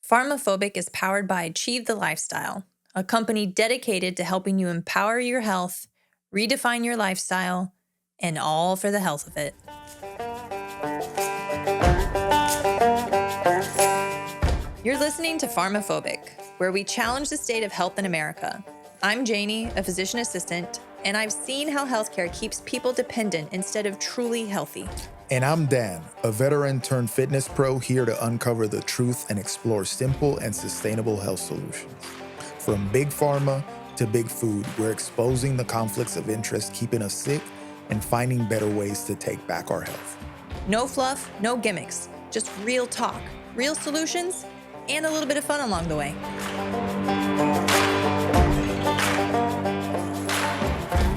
PharmaPhobic is powered by Achieve the Lifestyle, a company dedicated to helping you empower your health, redefine your lifestyle, and all for the health of it. You're listening to PharmaPhobic, where we challenge the state of health in America. I'm Janie, a physician assistant, and I've seen how healthcare keeps people dependent instead of truly healthy. And I'm Dan, a veteran turned fitness pro here to uncover the truth and explore simple and sustainable health solutions. From big pharma to big food, we're exposing the conflicts of interest keeping us sick and finding better ways to take back our health. No fluff, no gimmicks, just real talk, real solutions, and a little bit of fun along the way.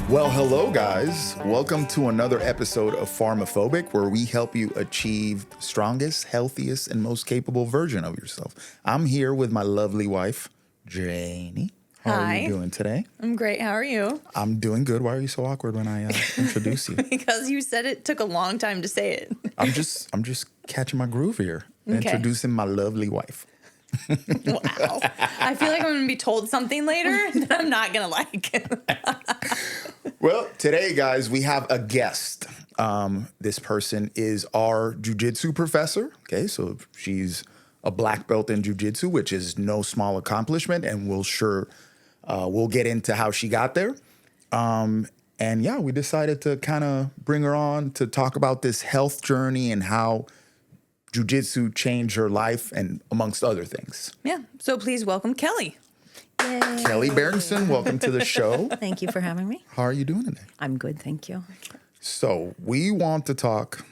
Well, hello guys. Welcome to another episode of PharmaPhobic, where we help you achieve the strongest, healthiest, and most capable version of yourself. I'm here with my lovely wife, Janie. How Hi. are you doing today? I'm great. How are you? I'm doing good. Why are you so awkward when I introduce you? Because you said it took a long time to say it. I'm just catching my groove here. Okay. Introducing my lovely wife. Wow. I feel like I'm going to be told something later that I'm not going to like. Well, today, guys, we have a guest. This person is our Jiu Jitsu professor. Okay, so she's a black belt in Jiu Jitsu, which is no small accomplishment, and we'll get into how she got there. And yeah, we decided to kind of bring her on to talk about this health journey and how Jiu Jitsu changed her life, and amongst other things. Yeah. So please welcome Kelly. Yay. Kelly Beringson, welcome to the show. Thank you for having me. How are you doing today? I'm good, thank you. So we want to talk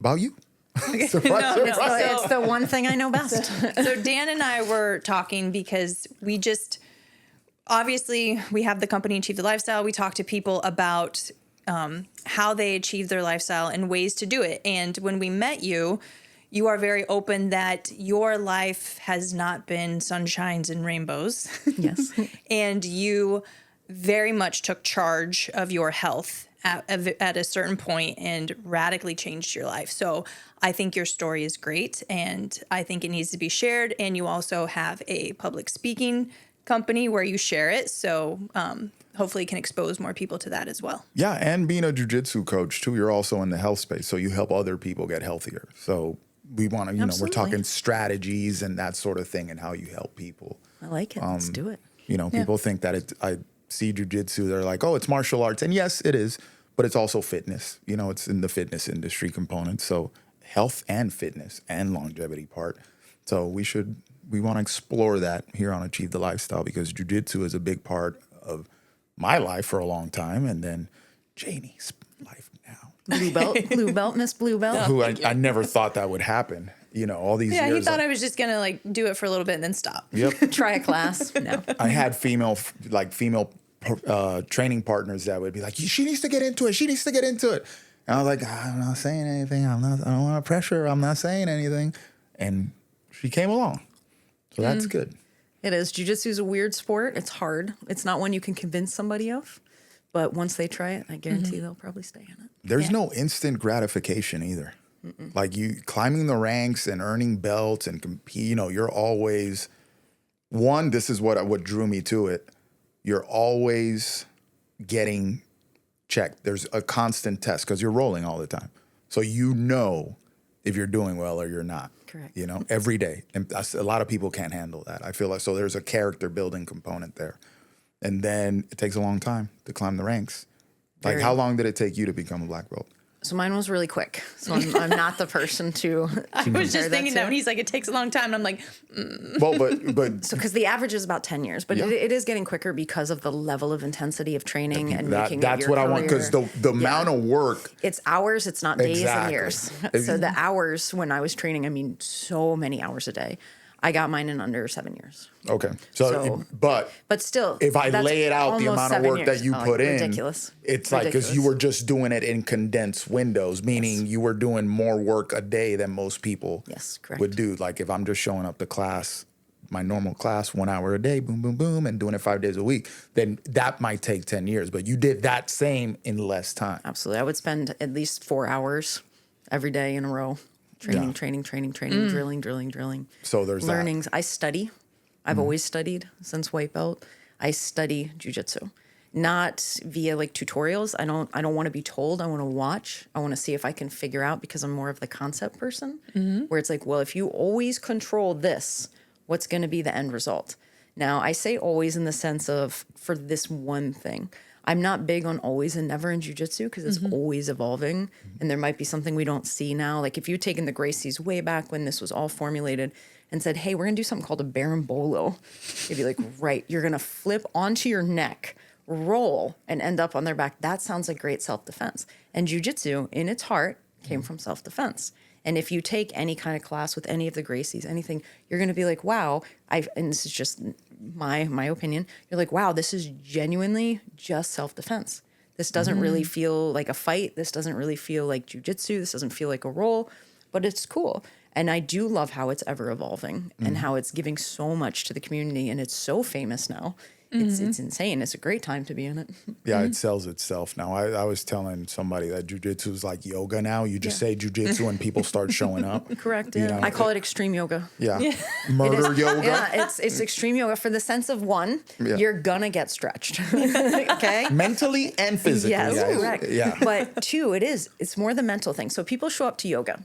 about you. It's It's the one thing I know best. So Dan and I were talking because obviously we have the company Achieve the Lifestyle. We talk to people about how they achieve their lifestyle and ways to do it. And when we met you, you are very open that your life has not been sunshines and rainbows. Yes. And you very much took charge of your health at a certain point and radically changed your life. So I think your story is great, and I think it needs to be shared. And you also have a public speaking company where you share it. So hopefully it can expose more people to that as well. Yeah, and being a jiu-jitsu coach too, you're also in the health space, so you help other people get healthier. So we want to, we're Absolutely. talking strategies and that sort of thing and how you help people. I like it. Let's do it. People think that I see jiu-jitsu, they're like, oh, it's martial arts. And yes, it is, but it's also fitness. It's in the fitness industry component. So health and fitness and longevity part. So we want to explore that here on Achieve the Lifestyle, because jiu-jitsu is a big part of my life for a long time, and then Janie's life now. Blue belt, Miss Blue Belt. Who I never thought that would happen. All these years. Yeah, he thought I was just going to do it for a little bit and then stop. Yep. Try a class. No. I had female training partners that would be like, she needs to get into it. She needs to get into it. And I was like, I'm not saying anything. I don't want to pressure her. I'm not saying anything. And she came along. So that's good. It is. Jiu-jitsu is a weird sport. It's hard. It's not one you can convince somebody of. But once they try it, I guarantee they'll probably stay in it. There's no instant gratification either. Mm-mm. Like you climbing the ranks and earning belts and compete, you're always, this is what drew me to it. You're always getting checked. There's a constant test because you're rolling all the time. So if you're doing well or you're not. Correct. Every day. And a lot of people can't handle that. I feel like, so there's a character building component there. And then it takes a long time to climb the ranks. Like, how long did it take you to become a black belt? So mine was really quick. So I'm not the person to I was just thinking that when he's like, it takes a long time. And I'm like, Well, but So because the average is about 10 years, but Yeah. it is getting quicker because of the level of intensity of training and making it that's your what I want, career. because the amount of work. It's hours, it's not days and Exactly. years. So the hours when I was training, so many hours a day. I got mine in under 7 years. Okay. So But still, if I that's lay it out, the almost amount of 7 work years. that you put in, ridiculous. It's like, because you Ridiculous. were just doing it in condensed windows, meaning you were doing more work a day than most people Yes, correct. would do. Like if I'm just showing up to class, my normal class, 1 hour a day, boom, boom, boom, and doing it 5 days a week, then that might take 10 years. But you did that same in less time. Absolutely. I would spend at least 4 hours every day in a row Training, drilling. So there's learnings. I study. I've always studied since white belt. I study Jiu Jitsu, not via like tutorials. I don't want to be told. I want to watch. I want to see if I can figure out, because I'm more of the concept person, where it's like, well, if you always control this, what's going to be the end result? Now, I say always in the sense of for this one thing. I'm not big on always and never in jiu-jitsu because it's always evolving, and there might be something we don't see now. Like if you'd taken the Gracies way back when this was all formulated and said, hey, we're going to do something called a berimbolo. You'd be like, right, you're going to flip onto your neck, roll, and end up on their back. That sounds like great self-defense. And jiu-jitsu, in its heart, came from self-defense. And if you take any kind of class with any of the Gracies, anything, you're going to be like, wow, and this is just my opinion. You're like, wow, this is genuinely just self-defense. This doesn't really feel like a fight. This doesn't really feel like jiu-jitsu. This doesn't feel like a roll, but it's cool. And I do love how it's ever evolving and how it's giving so much to the community. And it's so famous now. It's insane. It's a great time to be in it. Yeah, it sells itself now. I was telling somebody that jiu-jitsu is like yoga now. You just say jiu-jitsu and people start showing up. Correct. You Yeah. know? I call it extreme yoga. Yeah. Murder yoga. Yeah, it's extreme yoga for the sense of one, you're gonna get stretched. Okay? Mentally and physically. Yes, Yeah. correct. Yeah. But two, it's more the mental thing. So people show up to yoga.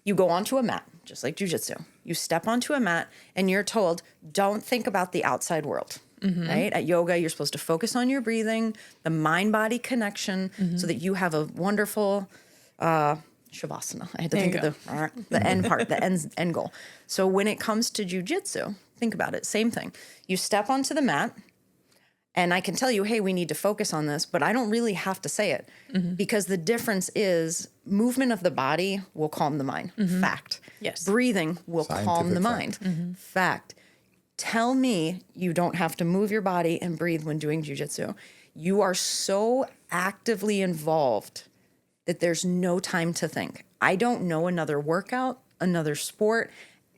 You go onto a mat, just like jiu-jitsu. You step onto a mat and you're told, don't think about the outside world. Right? At yoga, you're supposed to focus on your breathing, the mind-body connection, so that you have a wonderful shavasana. I had to think of the end part, the end goal. So when it comes to jiu-jitsu, think about it. Same thing. You step onto the mat, and I can tell you, hey, we need to focus on this, but I don't really have to say it because the difference is movement of the body will calm the mind. Fact. Yes. Breathing will calm the Scientific mind. Fact. Tell me you don't have to move your body and breathe when doing jiu-jitsu. You are so actively involved that there's no time to think. I don't know another workout, another sport,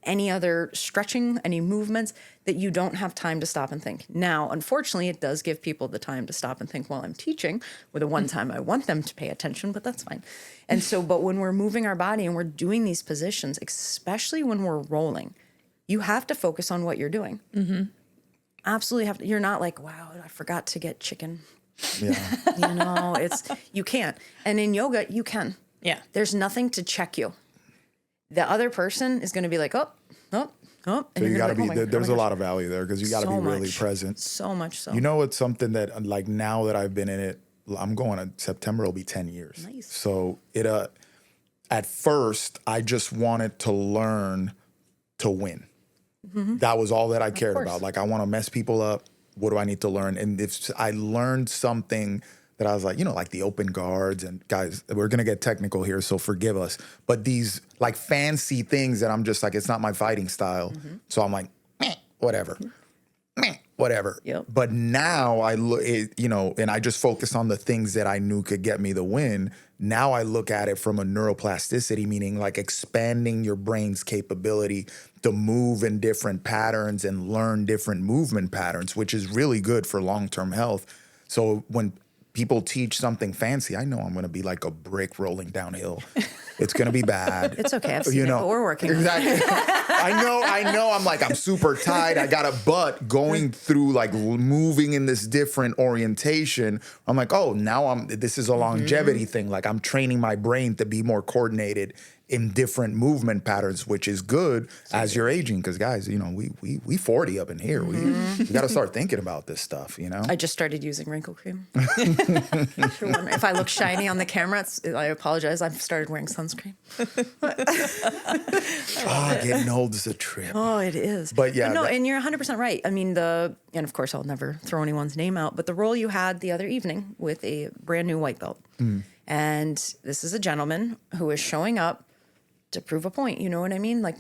any other stretching, any movements that you don't have time to stop and think. Now, unfortunately, it does give people the time to stop and think while I'm teaching, with the one time I want them to pay attention, but that's fine. And so, but when we're moving our body and we're doing these positions, especially when we're rolling, you have to focus on what you're doing. Absolutely have to. You're not like, wow, I forgot to get chicken. Yeah. You know, you can't. And in yoga, you can. Yeah. There's nothing to check you. The other person is going to be like, oh. And So you you're got to gonna be, like, there's a lot of value there because you got to be really present. So much so. You know, it's something that like now that I've been in it, I'm going to September, it'll be 10 years. Nice. So at first I just wanted to learn to win. That was all that I cared about. Like, I want to mess people up. What do I need to learn? And if I learned something that I was like, you know, like the open guards, and guys, we're going to get technical here, so forgive us. But these like fancy things that I'm just like, it's not my fighting style. So I'm like, whatever. Whatever. Yep. But now I look, you know, and I just focus on the things that I knew could get me the win. Now I look at it from a neuroplasticity, meaning like expanding your brain's capability to move in different patterns and learn different movement patterns, which is really good for long-term health. So when people teach something fancy, I know I'm going to be like a brick rolling downhill. It's going to be bad. It's okay. I've seen it, but we're working on it. Exactly. I know. I'm like, I'm super tight. I got a butt going through like moving in this different orientation. I'm like, oh, now this is a longevity thing. Like I'm training my brain to be more coordinated in different movement patterns, which is good as you're aging. Because guys, you know, we 40 up in here. We got to start thinking about this stuff, you know? I just started using wrinkle cream. If I look shiny on the camera, I apologize. I've started wearing sunscreen. Getting old is a trip. Oh, it is. But yeah. No, and you're 100% right. I mean, and of course I'll never throw anyone's name out, but the role you had the other evening with a brand new white belt. And this is a gentleman who is showing up to prove a point. You know what I mean? Like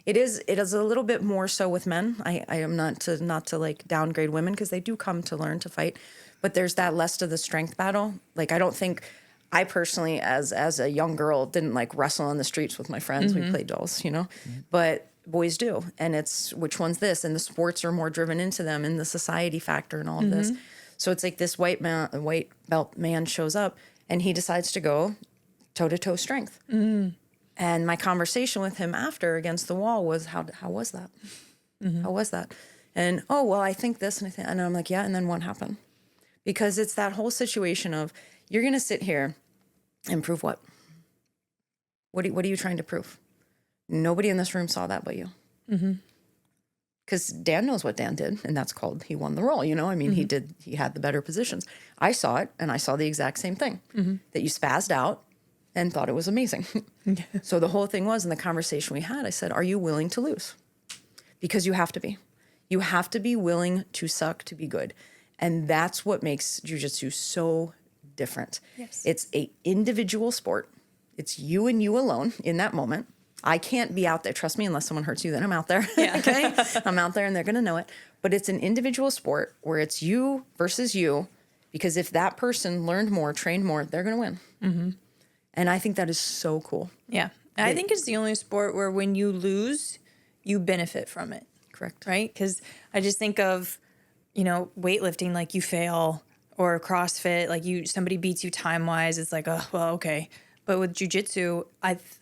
it is a little bit more so with men. I am not to like downgrade women because they do come to learn to fight, but there's that less of the strength battle. Like I don't think I personally, as a young girl, didn't like wrestle on the streets with my friends. We played dolls, you know, but boys do. And it's which one's this? And the sports are more driven into them, and the society factor and all of this. So it's like this white belt man shows up and he decides to go toe-to-toe strength. And my conversation with him after against the wall was, how was that? How was that? And, oh, well, I think this and I think, and I'm like, yeah. And then what happened? Because it's that whole situation of, you're going to sit here and prove what? What are you trying to prove? Nobody in this room saw that but you. Because Dan knows what Dan did, and that's called, he won the role, you know? I mean, he had the better positions. I saw it, and I saw the exact same thing, that you spazzed out and thought it was amazing. So the whole thing was, in the conversation we had, I said, are you willing to lose? Because you have to be. You have to be willing to suck to be good. And that's what makes jiu-jitsu so different. Yes. It's a individual sport. It's you and you alone in that moment. I can't be out there. Trust me, unless someone hurts you, then I'm out there. Yeah. Okay? I'm out there and they're going to know it. But it's an individual sport where it's you versus you, because if that person learned more, trained more, they're going to win. And I think that is so cool. Yeah. I think it's the only sport where when you lose, you benefit from it. Correct. Right? Because I just think of, weightlifting, like you fail, or CrossFit, like somebody beats you time-wise. It's like, oh, well, okay. But with jiu-jitsu,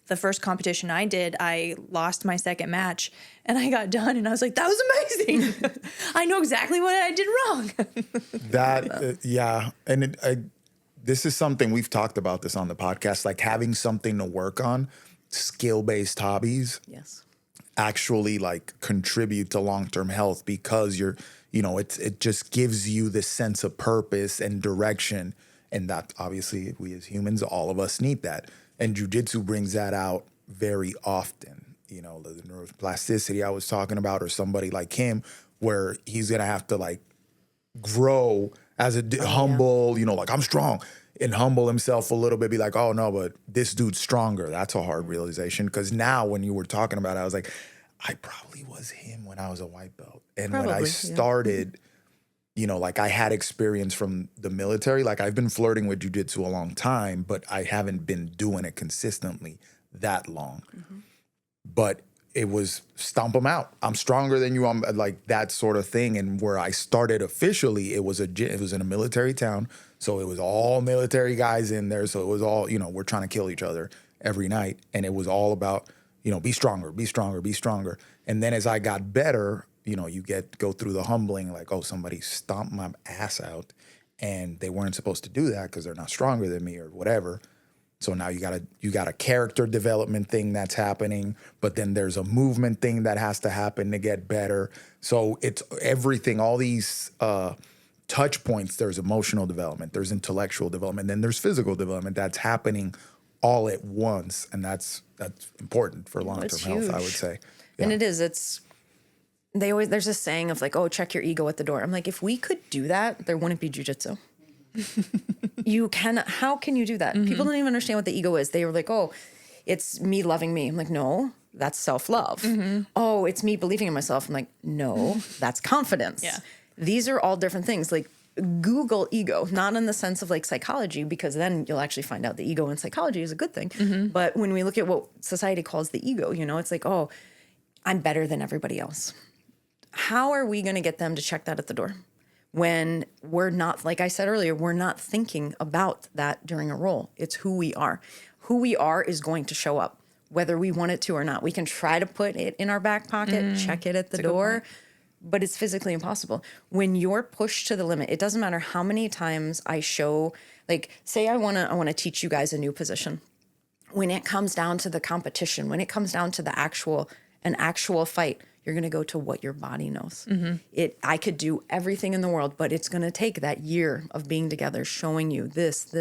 the first competition I did, I lost my second match, and I got done, and I was like, that was amazing. I know exactly what I did wrong. Yeah. And this is something we've talked about this on the podcast, like having something to work on, skill-based hobbies. Yes. Actually like contribute to long-term health, because it just gives you this sense of purpose and direction. And that obviously we as humans, all of us need that. And jiu-jitsu brings that out very often. The neuroplasticity I was talking about, or somebody like him, where he's going to have to like grow as a humble, like I'm strong, and humble himself a little bit, be like, oh no, but this dude's stronger. That's a hard realization. Because now when you were talking about it, I was like, I probably was him when I was a white belt. And when I started, like I had experience from the military. Like I've been flirting with jiu-jitsu a long time, but I haven't been doing it consistently that long. But it was stomp them out. I'm stronger than you. I'm like that sort of thing. And where I started officially, it was in a military town. So it was all military guys in there. So it was all, we're trying to kill each other every night. And it was all about, be stronger, be stronger, be stronger. And then as I got better, you go through the humbling, like, oh, somebody stomped my ass out and they weren't supposed to do that because they're not stronger than me or whatever. So now you got a character development thing that's happening, but then there's a movement thing that has to happen to get better. So it's everything, all these touch points. There's emotional development, there's intellectual development, then there's physical development that's happening all at once, and that's important for long-term health, I would say. Yeah. And it is. There's a saying of like, oh, check your ego at the door. I'm like, if we could do that, there wouldn't be jiu-jitsu. How can you do that? People don't even understand what the ego is. They were like, oh, it's me loving me. I'm like, no, that's self-love. Oh, it's me believing in myself. I'm like, no, that's confidence. Yeah. These are all different things. Like Google ego, not in the sense of like psychology, because then you'll actually find out the ego in psychology is a good thing. But when we look at what society calls the ego, it's like, oh, I'm better than everybody else. How are we going to get them to check that at the door? When we're not, like I said earlier, we're not thinking about that during a role. It's who we are. Who we are is going to show up, whether we want it to or not. We can try to put it in our back pocket, check it at the door, but it's physically impossible. When you're pushed to the limit, it doesn't matter how many times I show, like, say I want to teach you guys a new position. When it comes down to the competition, when it comes down to an actual fight, you're going to go to what your body knows. I could do everything in the world, but it's going to take that year of being together, showing you this,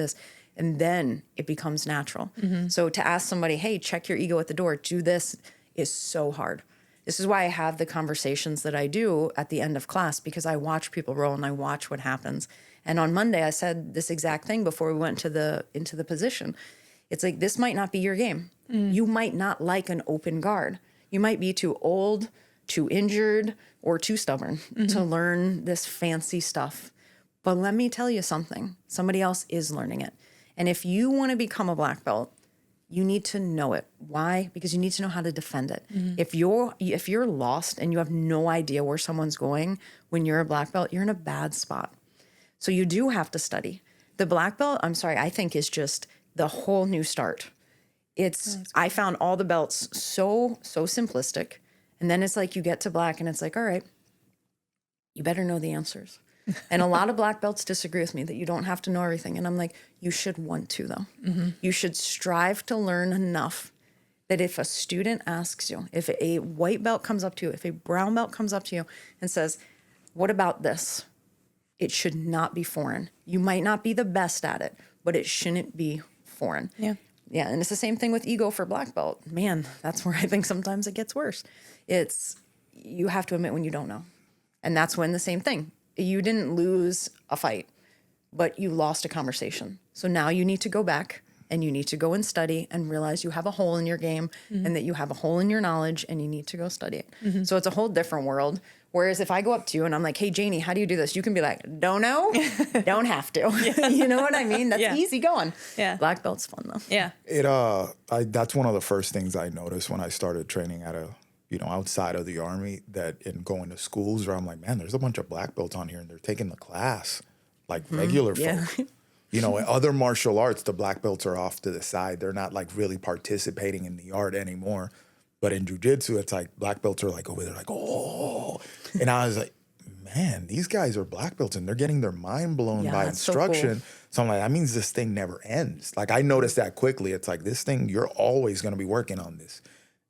and then it becomes natural. So to ask somebody, hey, check your ego at the door, do this, is so hard. This is why I have the conversations that I do at the end of class, because I watch people roll and I watch what happens. And on Monday, I said this exact thing before we went into the position. It's like, this might not be your game. You might not like an open guard. You might be too old, too injured, or too stubborn to learn this fancy stuff. But let me tell you something. Somebody else is learning it. And if you want to become a black belt, you need to know it. Why? Because you need to know how to defend it. If you're lost and you have no idea where someone's going when you're a black belt, you're in a bad spot. So you do have to study. The black belt, I think, is just the whole new start. I found all the belts so simplistic. And then it's like you get to black and it's like, all right, you better know the answers. And a lot of black belts disagree with me that you don't have to know everything. And I'm like, you should want to, though. You should strive to learn enough that if a student asks you, if a white belt comes up to you, if a brown belt comes up to you and says, what about this? It should not be foreign. You might not be the best at it, but it shouldn't be foreign. Yeah. Yeah, and it's the same thing with ego for black belt. Man, that's where I think sometimes it gets worse. It's you have to admit when you don't know. And that's when the same thing. You didn't lose a fight, but you lost a conversation. So now you need to go back and you need to go and study and realize you have a hole in your game and that you have a hole in your knowledge and you need to go study it. So it's a whole different world. Whereas if I go up to you and I'm like, hey, Janie, how do you do this? You can be like, don't know, don't have to. You know what I mean? That's easy going. Yeah. Black belt's fun though. Yeah. That's one of the first things I noticed when I started training at outside of the Army, that in going to schools where I'm like, man, there's a bunch of black belts on here and they're taking the class like regular folk. In other martial arts, the black belts are off to the side. They're not like really participating in the art anymore. But in jiu-jitsu, it's like black belts are like over there like, oh. And I was like, man, these guys are black belts and they're getting their mind blown by instruction. So I'm like, that means this thing never ends. Like I noticed that quickly. It's like this thing, you're always going to be working on this.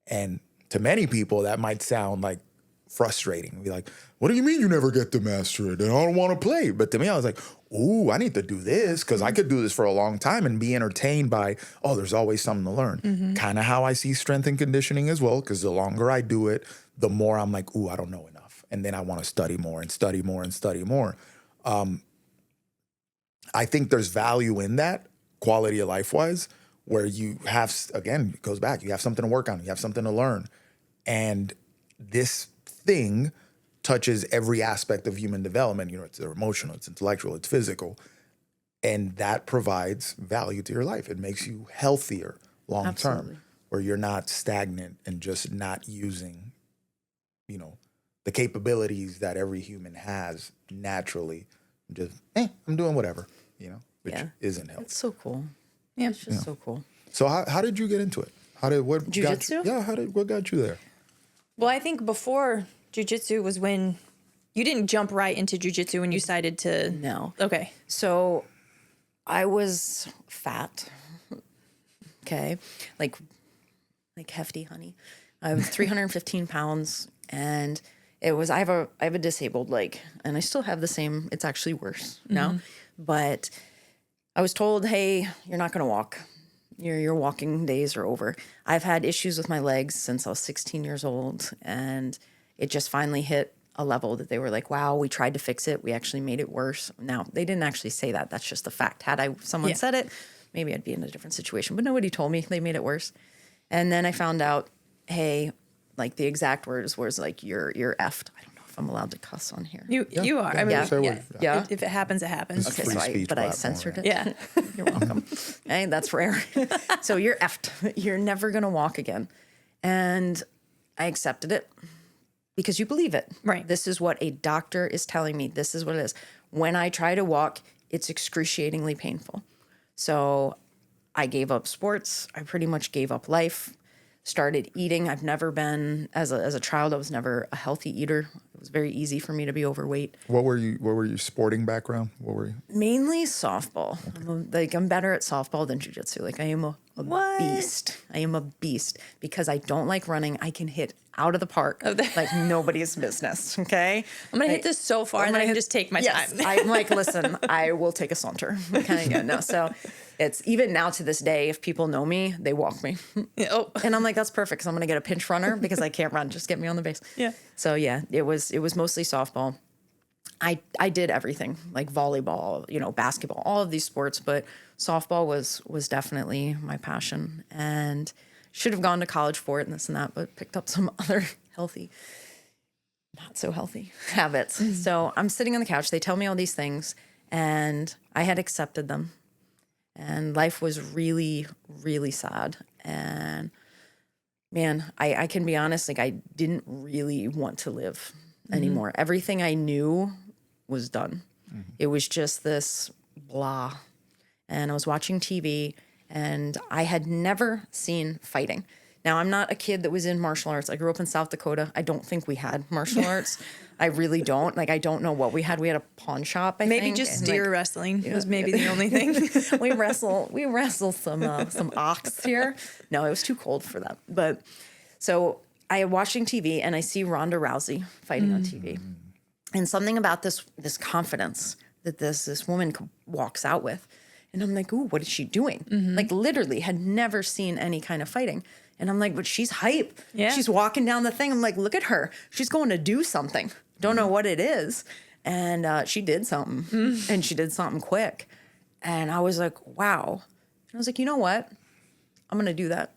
And to many people, that might sound like frustrating. Be like, what do you mean you never get to master it? And I don't want to play. But to me, I was like, ooh, I need to do this because I could do this for a long time and be entertained by, oh, there's always something to learn. Kind of how I see strength and conditioning as well, because the longer I do it, the more I'm like, ooh, I don't know enough. And then I want to study more and study more and study more. I think there's value in that, quality of life-wise, where you have, again, it goes back, you have something to work on, you have something to learn. And this thing touches every aspect of human development. It's emotional, it's intellectual, it's physical. And that provides value to your life. It makes you healthier long term, where you're not stagnant and just not using, the capabilities that every human has naturally. Just, I'm doing whatever, which isn't healthy. It's so cool. Yeah. It's just so cool. So how did you get into it? Jiu-jitsu? What got you there? Well, I think before jiu-jitsu was when you didn't jump right into jiu-jitsu when you decided to. No. Okay. So I was fat. Okay. Like hefty, honey. I was 315 pounds and I have a disabled leg and I still have the same, it's actually worse now, but I was told, hey, you're not going to walk. Your walking days are over. I've had issues with my legs since I was 16 years old, and it just finally hit a level that they were like, wow, we tried to fix it. We actually made it worse. Now, they didn't actually say that. That's just the fact. Had someone said it, maybe I'd be in a different situation, but nobody told me they made it worse. And then I found out, hey, like the exact words was like, you're effed. I don't know if I'm allowed to cuss on here. You are. I mean, Yeah. If it happens, it happens. Okay, free so speech I platform, censored right? it. Yeah. You're welcome. Hey, that's rare. So you're effed. You're never going to walk again. And I accepted it because you believe it. Right. This is what a doctor is telling me. This is what it is. When I try to walk, it's excruciatingly painful. So I gave up sports. I pretty much gave up life. Started eating. I've never been, as a child, I was never a healthy eater. It was very easy for me to be overweight. What were your sporting background? What were you? Mainly softball. I'm better at softball than jiu-jitsu. Like I am a beast. I am a beast because I don't like running. I can hit out of the park like nobody's business. Okay. I'm going to hit this so far and then I can just take my time. I'm like, listen, I will take a saunter. So it's even now to this day, if people know me, they walk me. And I'm like, that's perfect because I'm going to get a pinch runner because I can't run. Just get me on the base. Yeah. So yeah, it was mostly softball. I did everything like volleyball, basketball, all of these sports, but softball was definitely my passion and should have gone to college for it and this and that, but picked up some other not so healthy habits. Mm-hmm. So I'm sitting on the couch. They tell me all these things and I had accepted them and life was really, really sad. And man, I can be honest, like I didn't really want to live anymore. Mm-hmm. Everything I knew was done. Mm-hmm. It was just this blah. And I was watching TV And I had never seen fighting. Now, I'm not a kid that was in martial arts. I grew up in South Dakota. I don't think we had martial arts. I really don't. Like, I don't know what we had. We had a pawn shop, I think. Maybe just and, deer like, wrestling was maybe the only thing. we wrestle some ox here. No, it was too cold for that. But so I am watching TV and I see Ronda Rousey fighting on TV. And something about this confidence that this woman walks out with. And I'm like, ooh, what is she doing? Like, literally had never seen any kind of fighting. And I'm like, but she's hype. Yeah. She's walking down the thing. I'm like, look at her. She's going to do something. Don't know what it is. And she did something. And she did something quick. And I was like, wow. And I was like, you know what? I'm going to do that.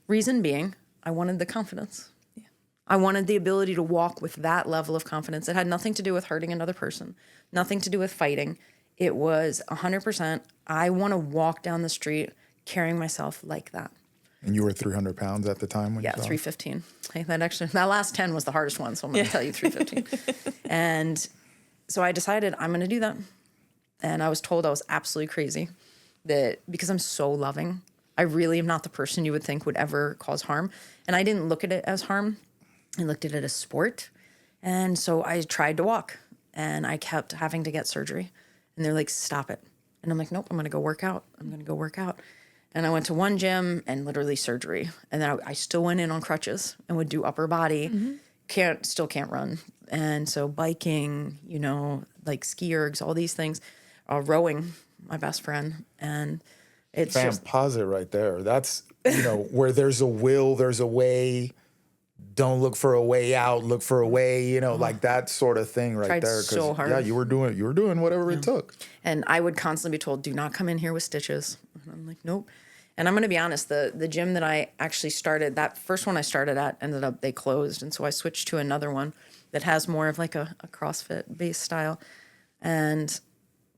Reason being, I wanted the confidence. Yeah. I wanted the ability to walk with that level of confidence. It had nothing to do with hurting another person, nothing to do with fighting. It was 100%. I want to walk down the street carrying myself like that. And you were 300 pounds at the time when you saw 315. Hey, that last 10 was the hardest one, so I'm going to tell you 315. And so I decided I'm going to do that. And I was told I was absolutely crazy because I'm so loving. I really am not the person you would think would ever cause harm. And I didn't look at it as harm. I looked at it as sport. And so I tried to walk and I kept having to get surgery. And they're like, stop it. And I'm like, nope, I'm going to go work out. And I went to one gym and literally surgery. And then I still went in on crutches and would do upper body. Still can't run. And so biking, like ski ergs, all these things, rowing, my best friend. And it's just, pause it right there. That's, where there's a will, there's a way. Don't look for a way out, look for a way, like that sort of thing right tried there. so hard. Yeah, you were doing whatever it took. And I would constantly be told, do not come in here with stitches. And I'm like, nope. And I'm going to be honest, the gym that I actually started, that first one I started at, ended up, they closed. And so I switched to another one that has more of like a CrossFit based style. And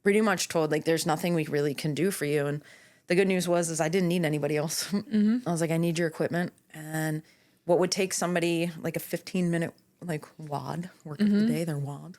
pretty much told, like, there's nothing we really can do for you. And the good news is I didn't need anybody else. I was like, I need your equipment. And what would take somebody like a 15-minute like WOD, work of the day, their WOD.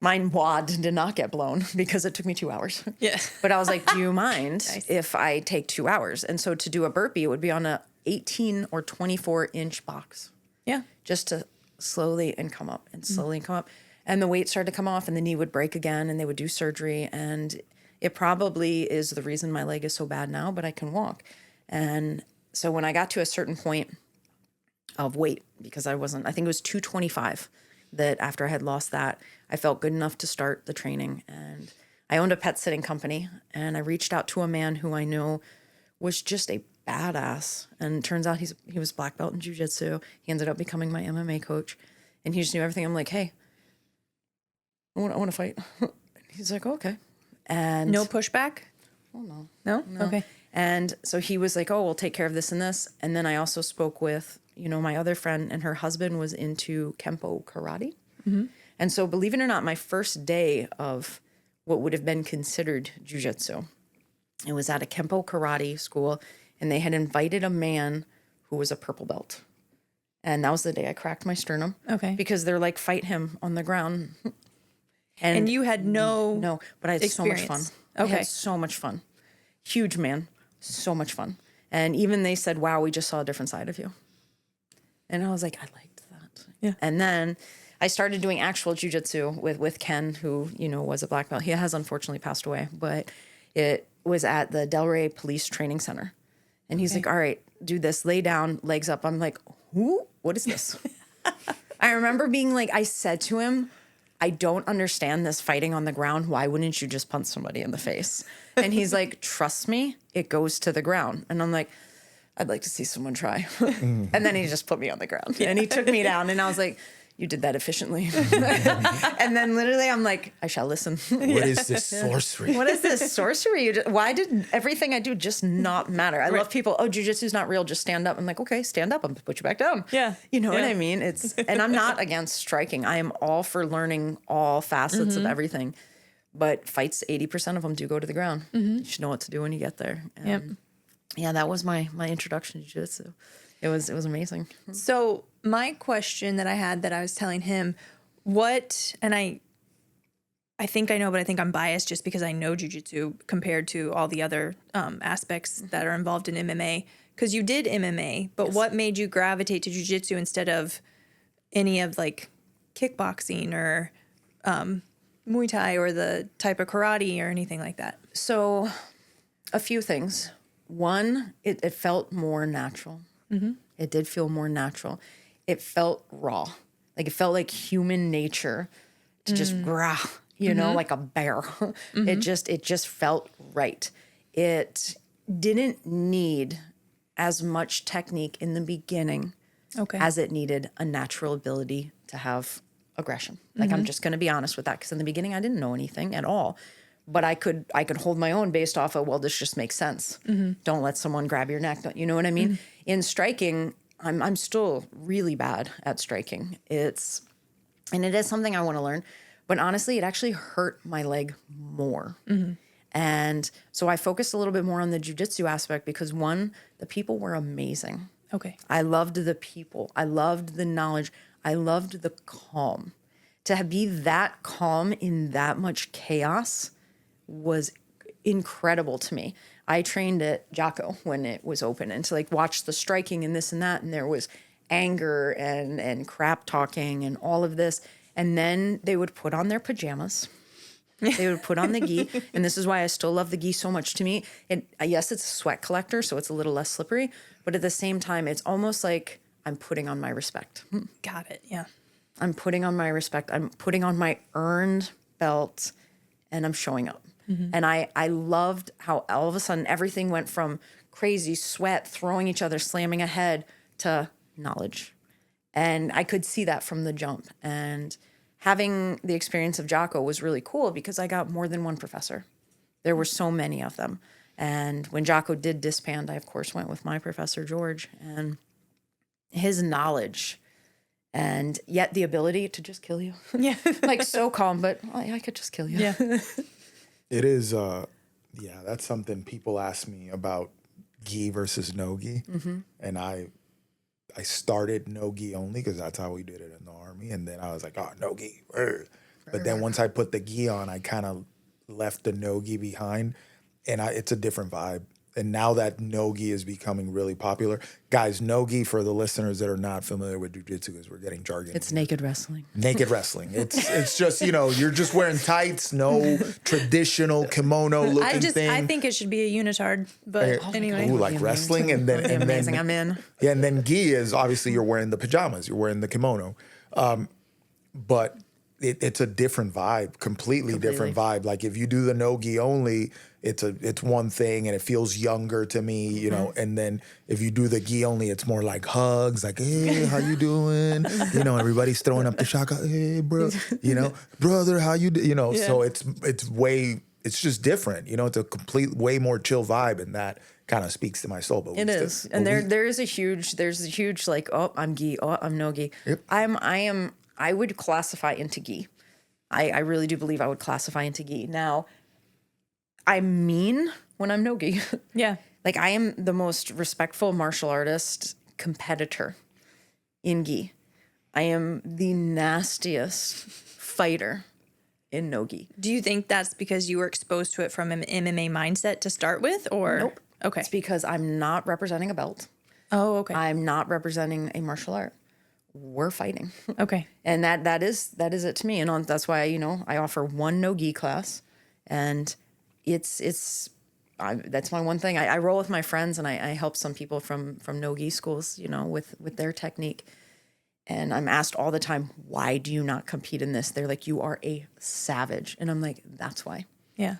Mine WOD did not get blown because it took me 2 hours. Yeah. But I was like, do you mind if I take 2 hours? And so to do a burpee, it would be on a 18 or 24-inch box. Yeah. Just to slowly and come up and slowly come up. And the weight started to come off and the knee would break again and they would do surgery. And it probably is the reason my leg is so bad now, but I can walk. And so when I got to a certain point of weight, because I think it was 225, that after I had lost that, I felt good enough to start the training. And I owned a pet sitting company and I reached out to a man who I know was just a badass. And it turns out he was black belt in Jiu Jitsu. He ended up becoming my MMA coach and he just knew everything. I'm like, hey, I want to fight. He's like, okay. And No pushback? oh no. No? Okay. And so he was like, oh, we'll take care of this and this. And then I also spoke with, my other friend, and her husband was into Kempo karate. And so believe it or not, my first day of what would have been considered jiu-jitsu, it was at a Kempo karate school, and they had invited a man who was a purple belt. And that was the day I cracked my sternum. Okay. Because they're like, fight him on the ground. And you had no but I had experience. so much fun. Okay. I had so much fun. Huge man. So much fun. And even they said, wow, we just saw a different side of you. And I was like, I liked that. Yeah. And then I started doing actual jujitsu with Ken, who, was a black belt. He has unfortunately passed away, but it was at the Delray Police Training Center. And he's like, all right, do this, lay down, legs up. I'm like, who? What is this? I remember being like, I said to him, I don't understand this fighting on the ground. Why wouldn't you just punch somebody in the face? And he's like, trust me, it goes to the ground. And I'm like, I'd like to see someone try. And then he just put me on the ground and he took me down and I was like, you did that efficiently. And then literally I'm like, I shall listen. What is this sorcery? What is this sorcery? Why did everything I do just not matter? I love people, jiu-jitsu's not real, just stand up. I'm like, okay, stand up, I'm gonna put you back down. Yeah. You know what I mean? And I'm not against striking. I am all for learning all facets of everything. But fights, 80% of them do go to the ground. You should know what to do when you get there. And yeah, that was my introduction to jiu-jitsu. It was amazing. So my question that I had that I was telling him, and I I think I know, but I think I'm biased just because I know jiu-jitsu compared to all the other aspects that are involved in MMA. Because you did MMA, but what made you gravitate to jiu-jitsu instead of any of like kickboxing or Muay Thai or the type of karate or anything like that? So a few things. One, it felt more natural. It did feel more natural. It felt raw. Like it felt like human nature to just growl, you know, like a bear. It just felt right. It didn't need as much technique in the beginning as it needed a natural ability to have aggression. Like I'm just going to be honest with that, because in the beginning I didn't know anything at all, but I could hold my own based off of, well, this just makes sense. Don't let someone grab your neck. You know what I mean? In striking, I'm still really bad at striking. And it is something I want to learn, but honestly, it actually hurt my leg more. And so I focused a little bit more on the jiu-jitsu aspect because, one, the people were amazing. Okay. I loved the people. I loved the knowledge. I loved the calm. To be that calm in that much chaos was incredible to me. I trained at Jocko when it was open, and to like watch the striking and this and that, and there was anger and crap talking and all of this. And then they would put on their pajamas. They would put on the gi. And this is why I still love the gi so much. To me, yes, it's a sweat collector, so it's a little less slippery. But at the same time, it's almost like I'm putting on my respect. Got it. Yeah. I'm putting on my respect. I'm putting on my earned belt, and I'm showing up. And I loved how all of a sudden everything went from crazy sweat, throwing each other, slamming a head, to knowledge. And I could see that from the jump. And having the experience of Jocko was really cool because I got more than one professor. There were so many of them. And when Jocko did disband, I, of course, went with my professor, George, and his knowledge and yet the ability to just kill you. Yeah. Like so calm, but I could just kill you. Yeah. It is, that's something people ask me about gi versus no gi. And I started no gi only because that's how we did it in the Army. And then I was like, oh, no gi. But then once I put the gi on, I kind of left the no gi behind. And it's a different vibe. And now that no gi is becoming really popular, guys, no gi, for the listeners that are not familiar with jiu-jitsu, because we're getting jargon. It's naked wrestling. Naked wrestling. It's just, you're just wearing tights, no traditional kimono looking thing. I think it should be a unitard, but anyway. Ooh, like wrestling, and then Amazing. I'm in. Yeah, and then gi is obviously you're wearing the pajamas, you're wearing the kimono, but it's a different vibe, completely different vibe. Like if you do the no gi only, it's one thing and it feels younger to me, you know. And then if you do the gi only, it's more like hugs, like, hey, how you doing? Everybody's throwing up the shaka, hey, bro, brother, how you do? Yeah. So it's just different, it's a complete way more chill vibe, and that kind of speaks to my soul. But it is, and there's a huge like, oh, I'm gi, oh, I'm no gi. Yep. I would classify into gi. I really do believe I would classify into gi. Now, I'm mean when I'm no gi. Yeah. Like I am the most respectful martial artist competitor in gi. I am the nastiest fighter in no gi. Do you think that's because you were exposed to it from an MMA mindset to start with, or? Nope. Okay. It's because I'm not representing a belt. Oh, okay. I'm not representing a martial art. We're fighting. Okay. And that is it to me. And that's why, I offer one no-gi class, and that's my one thing. I roll with my friends, and I help some people from no-gi schools, with their technique. And I'm asked all the time, why do you not compete in this? They're like, you are a savage. And I'm like, that's why. Yeah.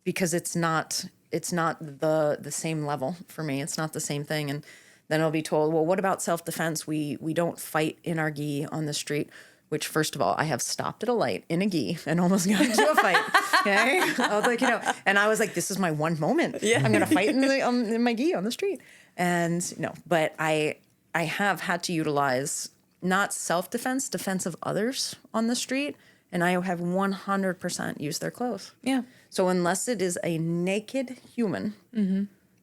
Because it's not the same level for me. It's not the same thing. And then I'll be told, well, what about self-defense? We don't fight in our gi on the street, which, first of all, I have stopped at a light in a gi and almost got into a fight. Okay. I was like, and I was like, this is my one moment. Yeah. I'm going to fight in my gi on the street. And no, but I have had to utilize not self-defense, defense of others on the street. And I have 100% used their clothes. Yeah. So unless it is a naked human,